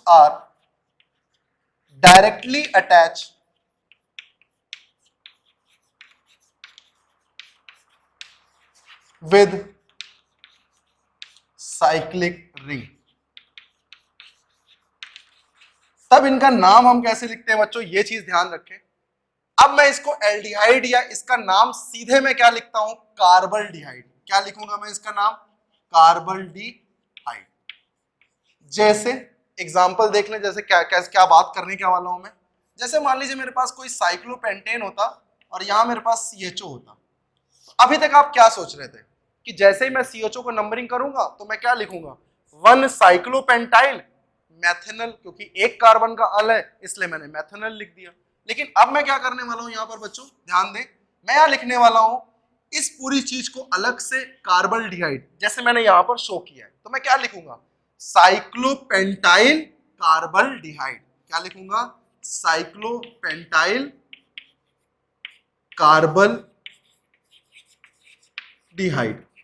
are directly attach with cyclic ring, तब इनका नाम हम कैसे लिखते हैं बच्चों, ये चीज ध्यान रखें। अब मैं इसको एल्डिहाइड या इसका नाम सीधे मैं क्या लिखता हूं, कार्बल्डिहाइड। क्या लिखूंगा मैं इसका नाम, कार्बल्डिहाइड। जैसे एग्जांपल देख लें, जैसे क्या बात करने क्या वाला हूं मैं। जैसे मान लीजिए मेरे पास कोई साइक्लोपेंटेन होता और यहां मेरे पास CHO होता। तो अभी तक आप क्या सोच रहे थे कि जैसे ही मैं CHO को नंबरिंग करूंगा तो मैं क्या लिखूंगा, 1 साइक्लोपेंटाइल मैथेनल, क्योंकि एक कार्बन का अल है इसलिए मैंने मैथेनल लिख दिया। लेकिन अब मैं क्या करने वाला हूं यहां पर बच्चों, ध्यान दें, मैं यहां लिखने वाला हूं इस पूरी चीज को अलग से कार्बल्डिहाइड, जैसे मैंने यहां पर शो किया है। तो मैं क्या लिखूंगा, साइक्लोपेंटाइल कार्बल्डिहाइड। क्या लिखूंगा, साइक्लोपेंटाइल कार्बल्डिहाइड।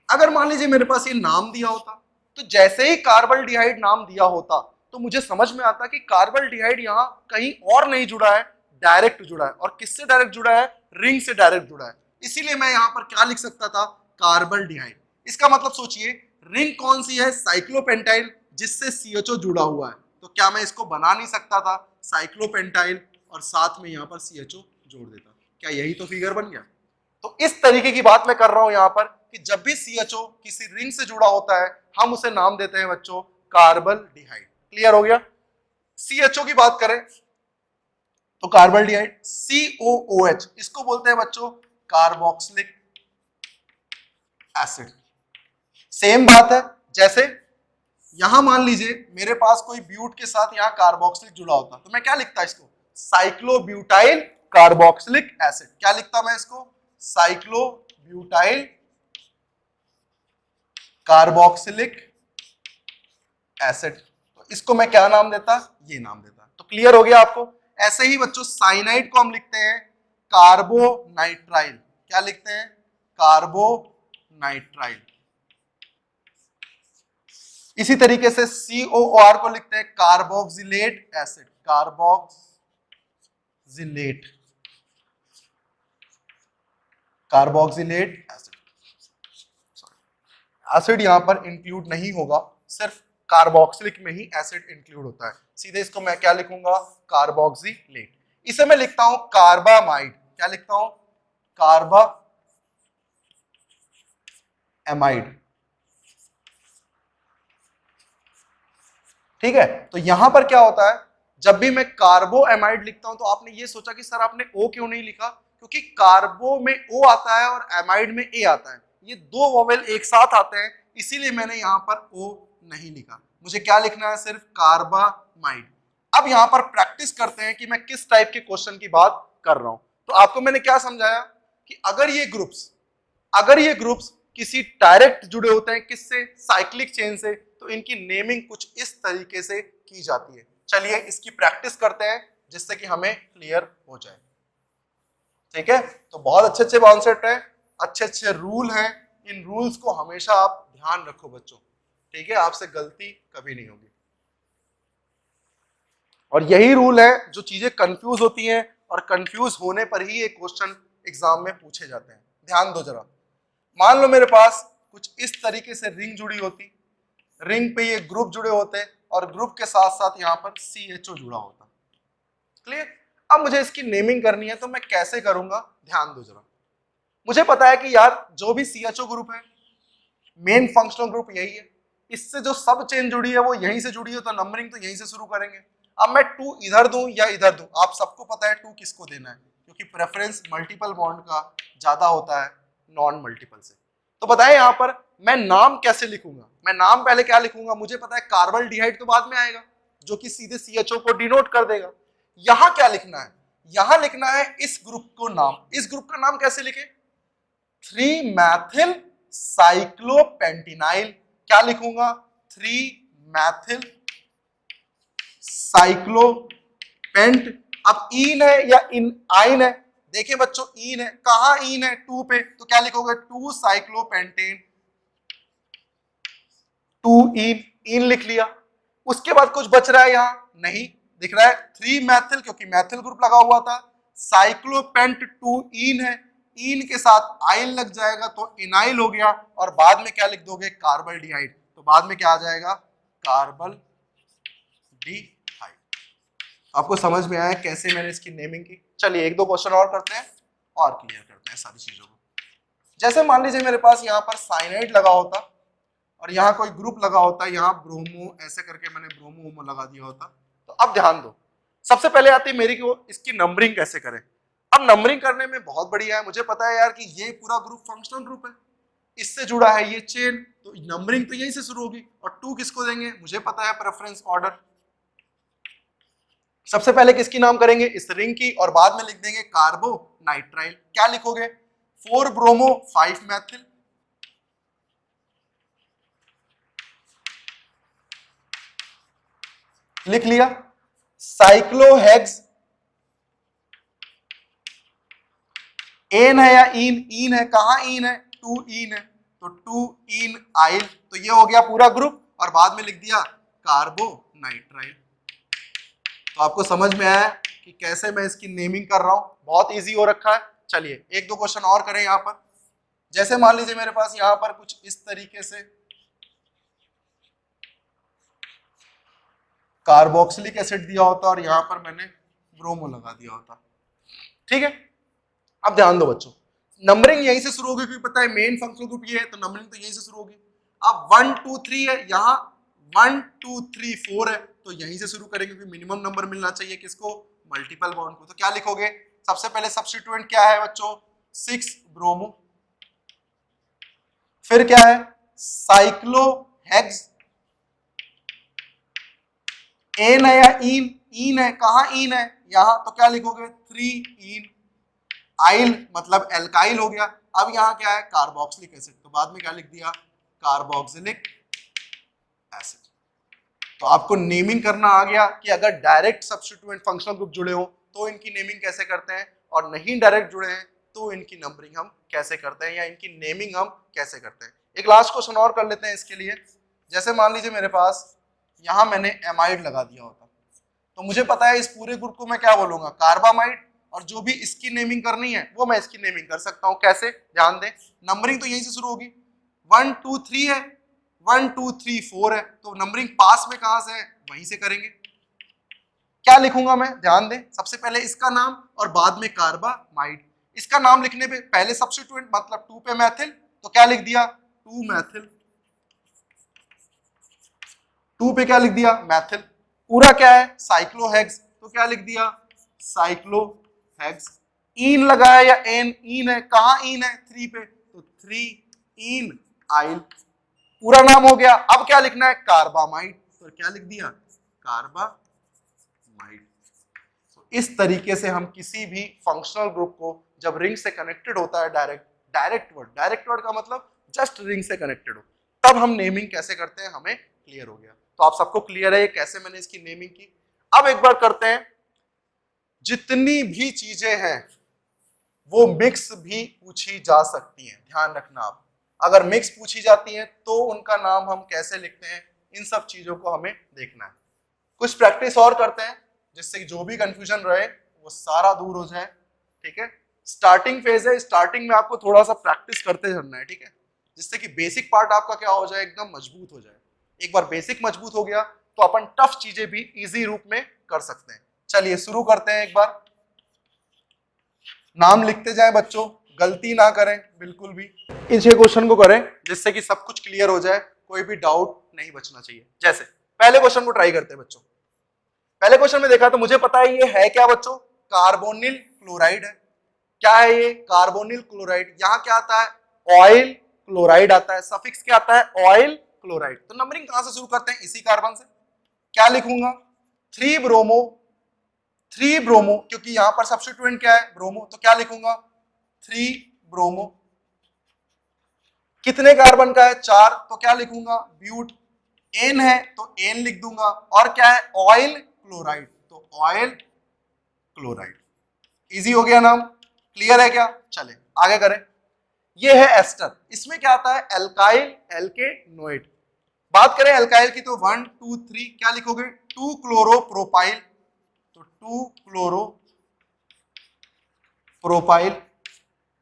अगर मान लीजिए मेरे पास ये नाम दिया होता, तो जैसे ही कार्बल्डिहाइड नाम दिया होता तो मुझे समझ में आता कि कार्बल्डिहाइड यहां कहीं और नहीं जुड़ा है, डायरेक्ट जुड़ा है। और किससे डायरेक्ट जुड़ा है, रिंग से डायरेक्ट जुड़ा है। इसीलिए मैं यहां पर क्या लिख सकता था, कार्बल्डिहाइड। इसका मतलब सोचिए, रिंग कौन सी है, साइक्लोपेंटाइल, जिससे CHO जुड़ा हुआ है। तो क्या मैं इसको बना नहीं सकता था साइक्लोपेंटाइल और साथ में यहां पर CHO जोड़ देता, क्या यही तो फिगर बन गया। तो इस तरीके की बात मैं कर रहा हूं यहां पर कि जब भी CHO किसी रिंग से जुड़ा होता है हम उसे नाम देते हैं बच्चों कार्बल्डिहाइड। क्लियर हो गया। CHO की बात करें तो कार्बल्डिहाइड, COOH इसको बोलते हैं बच्चों कार्बोक्सिलिक एसिड। सेम बात है, जैसे यहां मान लीजिए मेरे पास कोई ब्यूट के साथ यहां कार्बोक्सिलिक जुड़ा होता तो मैं क्या लिखता इसको, साइक्लोब्यूटाइल कार्बोक्सिलिक एसिड। क्या लिखता मैं इसको, साइक्लोब्यूटाइल कार्बोक्सिलिक एसिड। तो इसको मैं क्या नाम देता, ये नाम देता। तो क्लियर हो गया आपको। ऐसे ही बच्चों साइनाइड को हम लिखते हैं कार्बोनाइट्राइल। क्या लिखते हैं, कार्बोनाइट्राइल। इसी तरीके से COOR को लिखते हैं carboxylate acid, carboxylate acid. Acid यहां पर इंक्लूड नहीं होगा, सिर्फ कार्बोक्सिलिक में ही एसिड इंक्लूड होता है। सीधे इसको मैं क्या लिखूंगा, कार्बोक्सिलेट। इसे मैं लिखता हूं कार्बामाइड। क्या लिखता हूं, कार्बामाइड। ठीक है। तो यहां पर क्या होता है, जब भी मैं कार्बोएमाइड लिखता हूं तो आपने ये सोचा कि सर आपने O क्यों नहीं लिखा, क्योंकि कार्बो में O आता है और एमाइड में A आता है, ये दो वोवेल एक साथ आते हैं, इसीलिए मैंने यहां पर O नहीं लिखा। मुझे क्या लिखना है, सिर्फ कार्बामाइड। अब यहां पर प्रैक्टिस करते हैं कि मैं किस टाइप के क्वेश्चन की बात कर रहा हूं। तो आपको मैंने क्या समझाया कि अगर ये ग्रुप्स किसी डायरेक्ट जुड़े होते हैं, किससे, साइक्लिक चेन से, तो इनकी नेमिंग कुछ इस तरीके से की जाती है। चलिए इसकी प्रैक्टिस करते हैं जिससे कि हमें क्लियर हो जाए। ठीक है, तो बहुत अच्छे अच्छे कॉन्सेप्ट है, अच्छे अच्छे रूल हैं। इन रूल्स को हमेशा आप ध्यान रखो बच्चों। ठीक है, आपसे गलती कभी नहीं होगी। और यही रूल है जो चीजें कंफ्यूज होती हैं और कंफ्यूज होने पर ही ये क्वेश्चन एग्जाम में पूछे जाते हैं। ध्यान दो जरा, मान लो मेरे पास कुछ इस तरीके से रिंग जुड़ी होती, रिंग पे ये ग्रुप जुड़े होते और ग्रुप के साथ साथ यहाँ पर CHO जुड़ा होता। क्लियर। अब मुझे इसकी नेमिंग करनी है तो मैं कैसे करूंगा, ध्यान दो जरा। मुझे पता है कि यार जो भी CHO ग्रुप है मेन फंक्शनल ग्रुप यही है, इससे जो सब चेन जुड़ी है वो यहीं से जुड़ी है, तो नंबरिंग तो यहीं से शुरू करेंगे। अब मैं 2 इधर दूं या इधर दूं, आप सबको पता है 2 किसको देना है, क्योंकि प्रेफरेंस मल्टीपल बॉन्ड का ज्यादा होता है। नॉन मल्टीपल से। तो बताएं यहां पर मैं नाम कैसे लिखूंगा? मैं नाम पहले क्या लिखूंगा? मुझे पता है कार्बल्डिहाइड तो बाद में आएगा जो कि सीधे CHO को डिनोट कर देगा। यहां क्या लिखना है? यहां लिखना है इस ग्रुप को नाम। इस ग्रुप का नाम कैसे लिखे? 3 मैथिल साइक्लोपेंटिनाइल। क्या लिखूंगा? 3 मैथिल साइक्लोपेंट। अब ईन है या इन आइन है? देखिए बच्चों ईन है, कहां ईन है? 2 पे, तो क्या लिखोगे? 2 साइक्लोपेंटेन, 2 ईन, ईन लिख लिया। उसके बाद कुछ बच रहा है यहां? नहीं दिख रहा है 3 मैथिल, क्योंकि मैथिल ग्रुप लगा हुआ था। साइक्लोपेंट 2 ईन है, ईन के साथ आइल लग जाएगा तो इनाइल हो गया, और बाद में क्या लिख दोगे? कार्बल्डिहाइड। तो बाद में क्या आ जाएगा? कार्बल्डिहाइड। आपको समझ में आया कैसे मैंने इसकी नेमिंग की? चलिए एक दो क्वेश्चन और करते हैं और क्लियर करते हैं सारी चीजों को। जैसे मान लीजिए मेरे पास यहाँ पर साइनाइड लगा होता और यहाँ कोई ग्रुप लगा होता, यहाँ ब्रोमो, ऐसे करके मैंने ब्रोमो लगा दिया होता। तो अब ध्यान दो, सबसे पहले आती है मेरी को इसकी नंबरिंग कैसे करें। अब नंबरिंग करने में बहुत बढ़िया है, मुझे पता है यार कि ये पूरा ग्रुप फंक्शनल ग्रुप है, इससे जुड़ा है ये चेन, तो नंबरिंग तो यहीं से शुरू होगी। और 2 किसको देंगे? मुझे पता है प्रेफरेंस ऑर्डर। सबसे पहले किसकी नाम करेंगे? इस रिंग की, और बाद में लिख देंगे कार्बो नाइट्राइल। क्या लिखोगे? 4 ब्रोमो 5 मैथिल, लिख लिया। साइक्लोहेक्स, एन है या ईन? ईन है, कहां ईन है? 2 ईन है, तो 2 ईन आइल। तो ये हो गया पूरा ग्रुप, और बाद में लिख दिया कार्बो नाइट्राइल। तो आपको समझ में आया कि कैसे मैं इसकी नेमिंग कर रहा हूं? बहुत इजी हो रखा है। चलिए एक दो क्वेश्चन और करें यहां पर। जैसे मान लीजिए मेरे पास यहां पर कुछ इस तरीके से कार्बोक्सिलिक एसिड दिया होता और यहां पर मैंने ब्रोमो लगा दिया होता, ठीक है। अब ध्यान दो बच्चों, नंबरिंग यहीं से शुरू होगी, क्योंकि पता है मेन फंक्शनल ग्रुप ये है, तो नंबरिंग तो यहीं से शुरू होगी। अब 1 2 3 है, यहाँ 1 2 3 4 है, तो यहीं से शुरू करेंगे, क्योंकि मिनिमम नंबर मिलना चाहिए किसको? मल्टीपल बॉन्ड को। तो क्या लिखोगे? सबसे पहले सब्स्टिट्यूएंट क्या है बच्चों? 6 ब्रोमो, फिर क्या है? साइक्लोहेक्स, एन है या ईन? ईन है, कहां ईन है? यहां, तो क्या लिखोगे? 3 ईन आइल, मतलब एल्काइल हो गया। अब यहां क्या है? कार्बोक्सिलिक एसिड, तो बाद में क्या लिख दिया? Carboxylic acid. तो आपको नेमिंग करना आ गया कि अगर डायरेक्ट सब्स्टिट्यूएंट फंक्शनल ग्रुप जुड़े हो तो इनकी नेमिंग कैसे करते हैं, और नहीं डायरेक्ट जुड़े हैं तो इनकी नंबरिंग हम कैसे करते हैं, या इनकी नेमिंग हम कैसे करते हैं। एक लास्ट क्वेश्चन और कर लेते हैं इसके लिए। जैसे मान लीजिए मेरे पास यहां मैंने एमाइड लगा दिया होता, तो मुझे पता है इस पूरे ग्रुप को मैं क्या बोलूंगा? कार्बामाइड। और जो भी इसकी नेमिंग करनी है वो मैं इसकी नेमिंग कर सकता हूं। कैसे? ध्यान दें, नंबरिंग तो यहीं से शुरू होगी। 1 2 3 है, 1 2 3 4 है, तो नंबरिंग पास में कहां से है? वहीं से करेंगे। क्या लिखूंगा मैं? ध्यान दें, सबसे पहले इसका नाम और बाद में कार्बामाइड। इसका नाम लिखने पे पहले सब्स्टिट्यूएंट, मतलब 2 पे मैथिल, तो क्या लिख दिया? 2 मैथिल। 2 पे क्या लिख दिया? मैथिल। पूरा क्या है? साइक्लोहेक्स, तो क्या लिख दिया? साइक्लोहेक्स। ईन लगाया या एन? ईन है, कहां ईन है? 3 पे, तो 3 ईन आइल। पूरा नाम हो गया। अब क्या लिखना है? कार्बामाइड, तो क्या लिख दिया? कार्बामाइड। तो इस तरीके से हम किसी भी फंक्शनल ग्रुप को जब रिंग से कनेक्टेड होता है, डायरेक्ट वर्ड का मतलब जस्ट रिंग से कनेक्टेड हो, तब हम नेमिंग कैसे करते हैं, हमें क्लियर हो गया। तो आप सबको क्लियर है कैसे मैंने इसकी नेमिंग की। अब एक बार करते हैं, जितनी भी चीजें हैं वो मिक्स भी पूछी जा सकती हैं। ध्यान रखना, आप अगर मिक्स पूछी जाती हैं तो उनका नाम हम कैसे लिखते हैं, इन सब चीजों को हमें देखना है। कुछ प्रैक्टिस और करते हैं जिससे जो भी कंफ्यूजन रहे वो सारा दूर हो जाए, ठीक है। स्टार्टिंग फेज है, स्टार्टिंग में आपको थोड़ा सा प्रैक्टिस करते रहना है, ठीक है, जिससे कि बेसिक पार्ट आपका क्या हो जाए, एकदम मजबूत हो जाए। एक बार बेसिक मजबूत हो गया तो अपन टफ चीजें भी इजी रूप में कर सकते हैं। चलिए शुरू करते हैं। एक बार नाम लिखते जाएं बच्चों, गलती ना करें बिल्कुल भी। इन 6 क्वेश्चन को करें जिससे कि सब कुछ क्लियर हो जाए, कोई भी डाउट नहीं बचना चाहिए। जैसे पहले क्वेश्चन को ट्राई करते हैं बच्चों। पहले क्वेश्चन में देखा तो मुझे पता है ये है क्या बच्चों? कार्बोनिल क्लोराइड है। क्या है ये? Carbonyl chloride. यहां क्या आता है? ऑयल क्लोराइड आता है। सफिक्स क्या आता है? Oil chloride. तो नंबरिंग कहां से शुरू करते हैं? इसी कार्बन से। क्या लिखूंगा? 3 ब्रोमो, 3 ब्रोमो, क्योंकि यहां पर सब्स्टिट्यूएंट क्या है? ब्रोमो, तो क्या लिखूंगा? 3 ब्रोमो। कितने कार्बन का है? 4, तो क्या लिखूंगा? ब्यूट। एन है तो एन लिख दूंगा। और क्या है? ऑयल क्लोराइड, तो ऑयल क्लोराइड। इजी हो गया नाम? क्लियर है क्या? चले आगे करें। ये है एस्टर। इसमें क्या आता है? एल्काइल एल्केनोइड। बात करें एल्काइल की तो 1 2 3 क्या लिखोगे? 2 क्लोरो प्रोपाइल, तो 2 क्लोरो प्रोपाइल।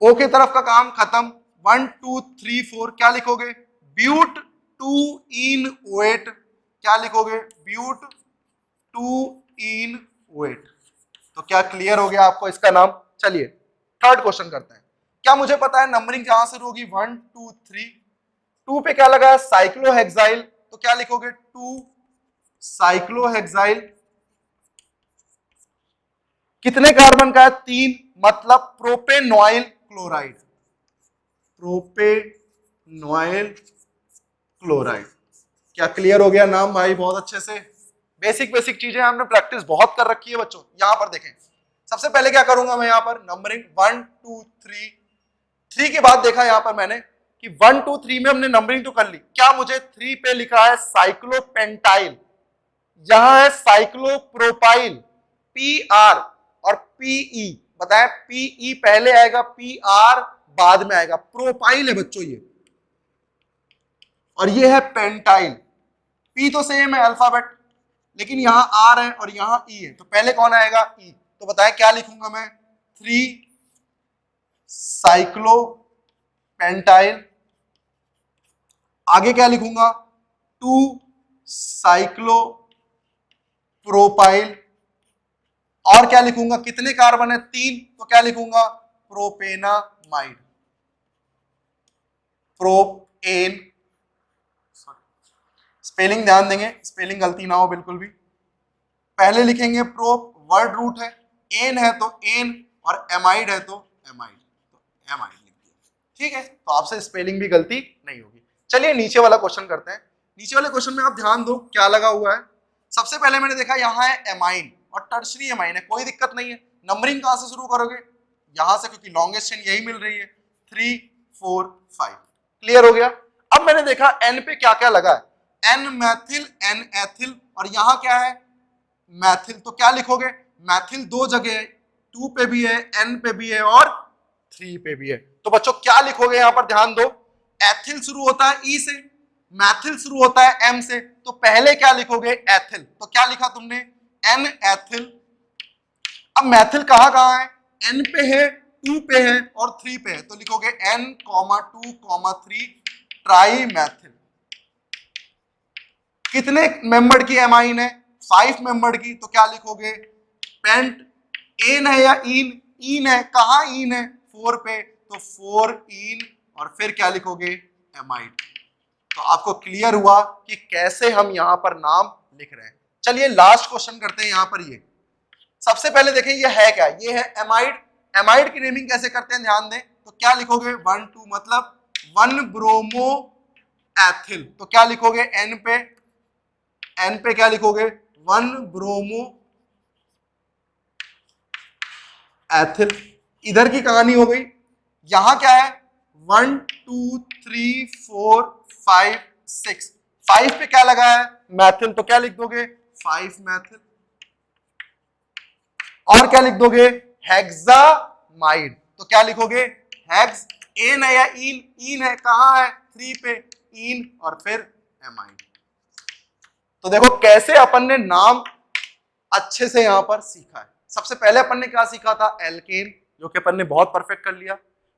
ओ के तरफ का काम खत्म। 1 2 3 4 क्या लिखोगे? ब्यूट 2 इन ओएट। क्या लिखोगे? ब्यूट 2 इन ओएट। तो क्या क्लियर हो गया आपको इसका नाम? चलिए थर्ड क्वेश्चन करते हैं। क्या मुझे पता है नंबरिंग कहां से होगी? 1 2 3। 2 पे क्या लगा है? साइक्लोहेक्साइल, तो क्या लिखोगे? 2 साइक्लोहेक्साइल। कितने कार्बन का है? 3, मतलब प्रोपेनॉइल क्लोराइड, प्रोपेनॉइल क्लोराइड। क्या क्लियर हो गया नाम भाई? बहुत अच्छे से। बेसिक बेसिक चीजें हमने प्रैक्टिस बहुत कर रखी है बच्चों। यहां पर देखें, सबसे पहले क्या करूंगा मैं? यहां पर नंबरिंग 1 2 3, 3 के बाद देखा यहां पर मैंने कि 1 2 3 में हमने नंबरिंग तो कर ली। क्या मुझे 3 पे लिखा है साइक्लोपेंटाइल, यहां है साइक्लोप्रोपाइल, पी आर और पीई। बताएं, पीई पहले आएगा, पी आर बाद में आएगा। प्रोपाइल है बच्चों ये, और ये है पेंटाइल। पी तो सेम है अल्फाबेट, लेकिन यहां आर है और यहां ई है, तो पहले कौन आएगा? ई। तो बताएं क्या लिखूंगा मैं? 3 साइक्लोपेंटाइल। आगे क्या लिखूंगा? 2 साइक्लो प्रोपाइल। और क्या लिखूंगा? कितने कार्बन है? 3, तो क्या लिखूंगा? प्रोपेनामाइड, प्रोपेन। स्पेलिंग ध्यान देंगे, स्पेलिंग गलती ना हो बिल्कुल भी। पहले लिखेंगे प्रोप, वर्ड रूट है, एन है तो एन, और एमाइड है तो एमाइड, तो एमाइड लिख दिया। ठीक है, तो आपसे स्पेलिंग भी गलती नहीं होगी। चलिए नीचे वाला क्वेश्चन करते हैं। नीचे वाले क्वेश्चन में आप ध्यान दो क्या लगा हुआ है। सबसे पहले मैंने देखा यहाँ है एमाइन और टर्शरी एमाइन है, कोई दिक्कत नहीं है। नंबरिंग कहां से शुरू करोगे? यहां से, क्योंकि लॉन्गेस्ट चेन यही मिल रही है। 3 4 5 क्लियर हो गया। अब मैंने देखा एन पे क्या क्या लगा है, एन मैथिल, एन एथिल, और यहां क्या है? मैथिल। तो क्या लिखोगे? मैथिल 2 जगह है, 2 पे भी है, एन पे भी है और 3 पे भी है। तो बच्चों क्या लिखोगे यहां पर? ध्यान दो, एथिल शुरू होता है ई से, मैथिल शुरू होता है एम से, तो पहले क्या लिखोगे? एथिल। तो क्या लिखा तुमने? N ethyl. अब मैथिल कहां कहां है? एन पे है, 2 पे है और 3 पे है, तो लिखोगे N, 2, 3 ट्राई मैथिल। कितने मेंबर की एमाइन है? 5 मेंबर की, तो क्या लिखोगे? पेंट। एन है या इन? इन है। कहां इन है? 4 पे, तो 4 इन, और फिर क्या लिखोगे? एमाइड। तो आपको क्लियर हुआ कि कैसे हम यहां पर नाम लिख रहे हैं। चलिए लास्ट क्वेश्चन करते हैं यहां पर। ये सबसे पहले देखें ये है क्या? ये है एमाइड। एमाइड की नेमिंग कैसे करते हैं ध्यान दें। तो क्या लिखोगे? 1 2, मतलब 1 ब्रोमो एथिल। तो क्या लिखोगे? एन पे, एन पे क्या लिखोगे? 1 ब्रोमो एथिल। इधर की कहानी हो गई। यहां क्या है? 1 2 3 4 5 6। 5 पे क्या लगा है? मैथिल। तो क्या लिख दोगे? 5 मैथिल। और क्या लिख दोगे? हेक्सामाइड। तो क्या लिखोगे? हेक्स। एन है या इन? इन है। कहां है? 3 पे, इन, और फिर एमाइड। तो देखो कैसे अपन ने नाम अच्छे से यहां पर सीखा है। सबसे पहले अपन ने क्या सीखा था? एल्केन, जो कि अपन ने बहुत परफेक्ट कर लिया।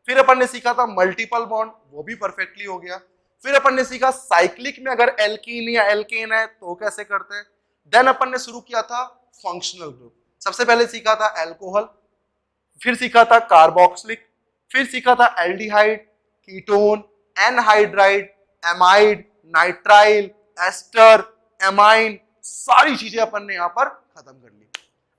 फिर अपन ने सीखा था मल्टीपल बॉन्ड, वो भी परफेक्टली हो गया। फिर अपन ने सीखा साइक्लिक में अगर एल्कीन या एल्केन है तो कैसे करते हैं। देन अपन ने शुरू किया था फंक्शनल ग्रुप। सबसे पहले सीखा था एल्कोहल, फिर सीखा था कार्बोक्सिलिक, फिर सीखा था aldehyde, ketone, anhydride, amide, nitrile, ester, amine. सारी चीजें अपन ने यहां पर खत्म कर ली।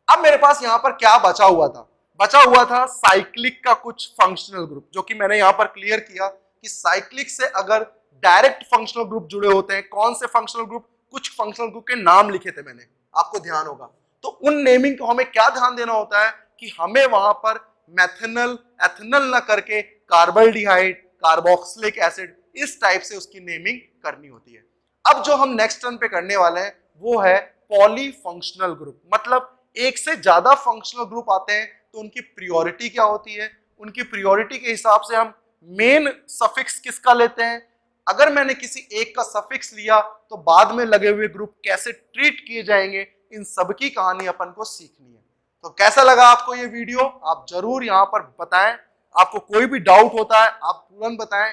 अब मेरे पास यहां पर क्या बचा हुआ था? बचा हुआ था साइक्लिक का कुछ फंक्शनल ग्रुप, जो कि मैंने यहां पर क्लियर किया कि साइक्लिक से अगर डायरेक्ट फंक्शनल ग्रुप जुड़े होते हैं, कौन से फंक्शनल ग्रुप, कुछ फंक्शनल ग्रुप के नाम लिखे थे मैंने, आपको ध्यान होगा। तो उन नेमिंग को हमें क्या ध्यान देना होता है कि हमें वहां पर मैथेनल एथेनल ना करके कार्बल्डिहाइड, कार्बोक्सिलिक एसिड, इस टाइप से उसकी नेमिंग करनी होती है। अब जो हम नेक्स्ट टर्न पे करने वाले हैं वो है पॉलीफंक्शनल ग्रुप। मतलब एक से ज्यादा फंक्शनल ग्रुप आते हैं तो उनकी प्रायोरिटी क्या होती है, उनकी प्रायोरिटी के हिसाब से हम मेन सफिक्स किसका लेते हैं। अगर मैंने किसी एक का सफिक्स लिया तो बाद में लगे हुए ग्रुप कैसे ट्रीट किए जाएंगे, इन सब की कहानी अपन को सीखनी है। तो कैसा लगा आपको ये वीडियो, आप जरूर यहाँ पर बताएं। आपको कोई भी डाउट होता है आप तुरंत बताएं,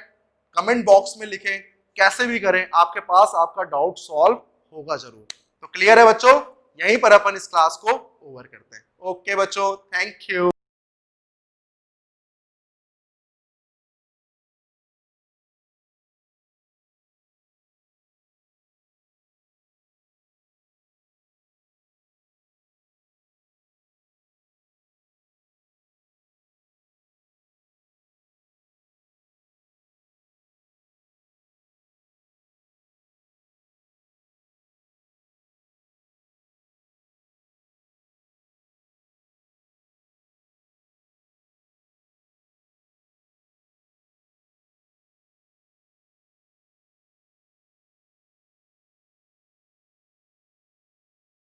कमेंट बॉक्स में लिखें, कैसे भी करें, आपके पास आपका डाउट सॉल्व होगा जरूर। तो क्लियर है बच्चों, यहीं पर अपन इस क्लास को ओवर करते हैं। ओके बच्चों, थैंक यू।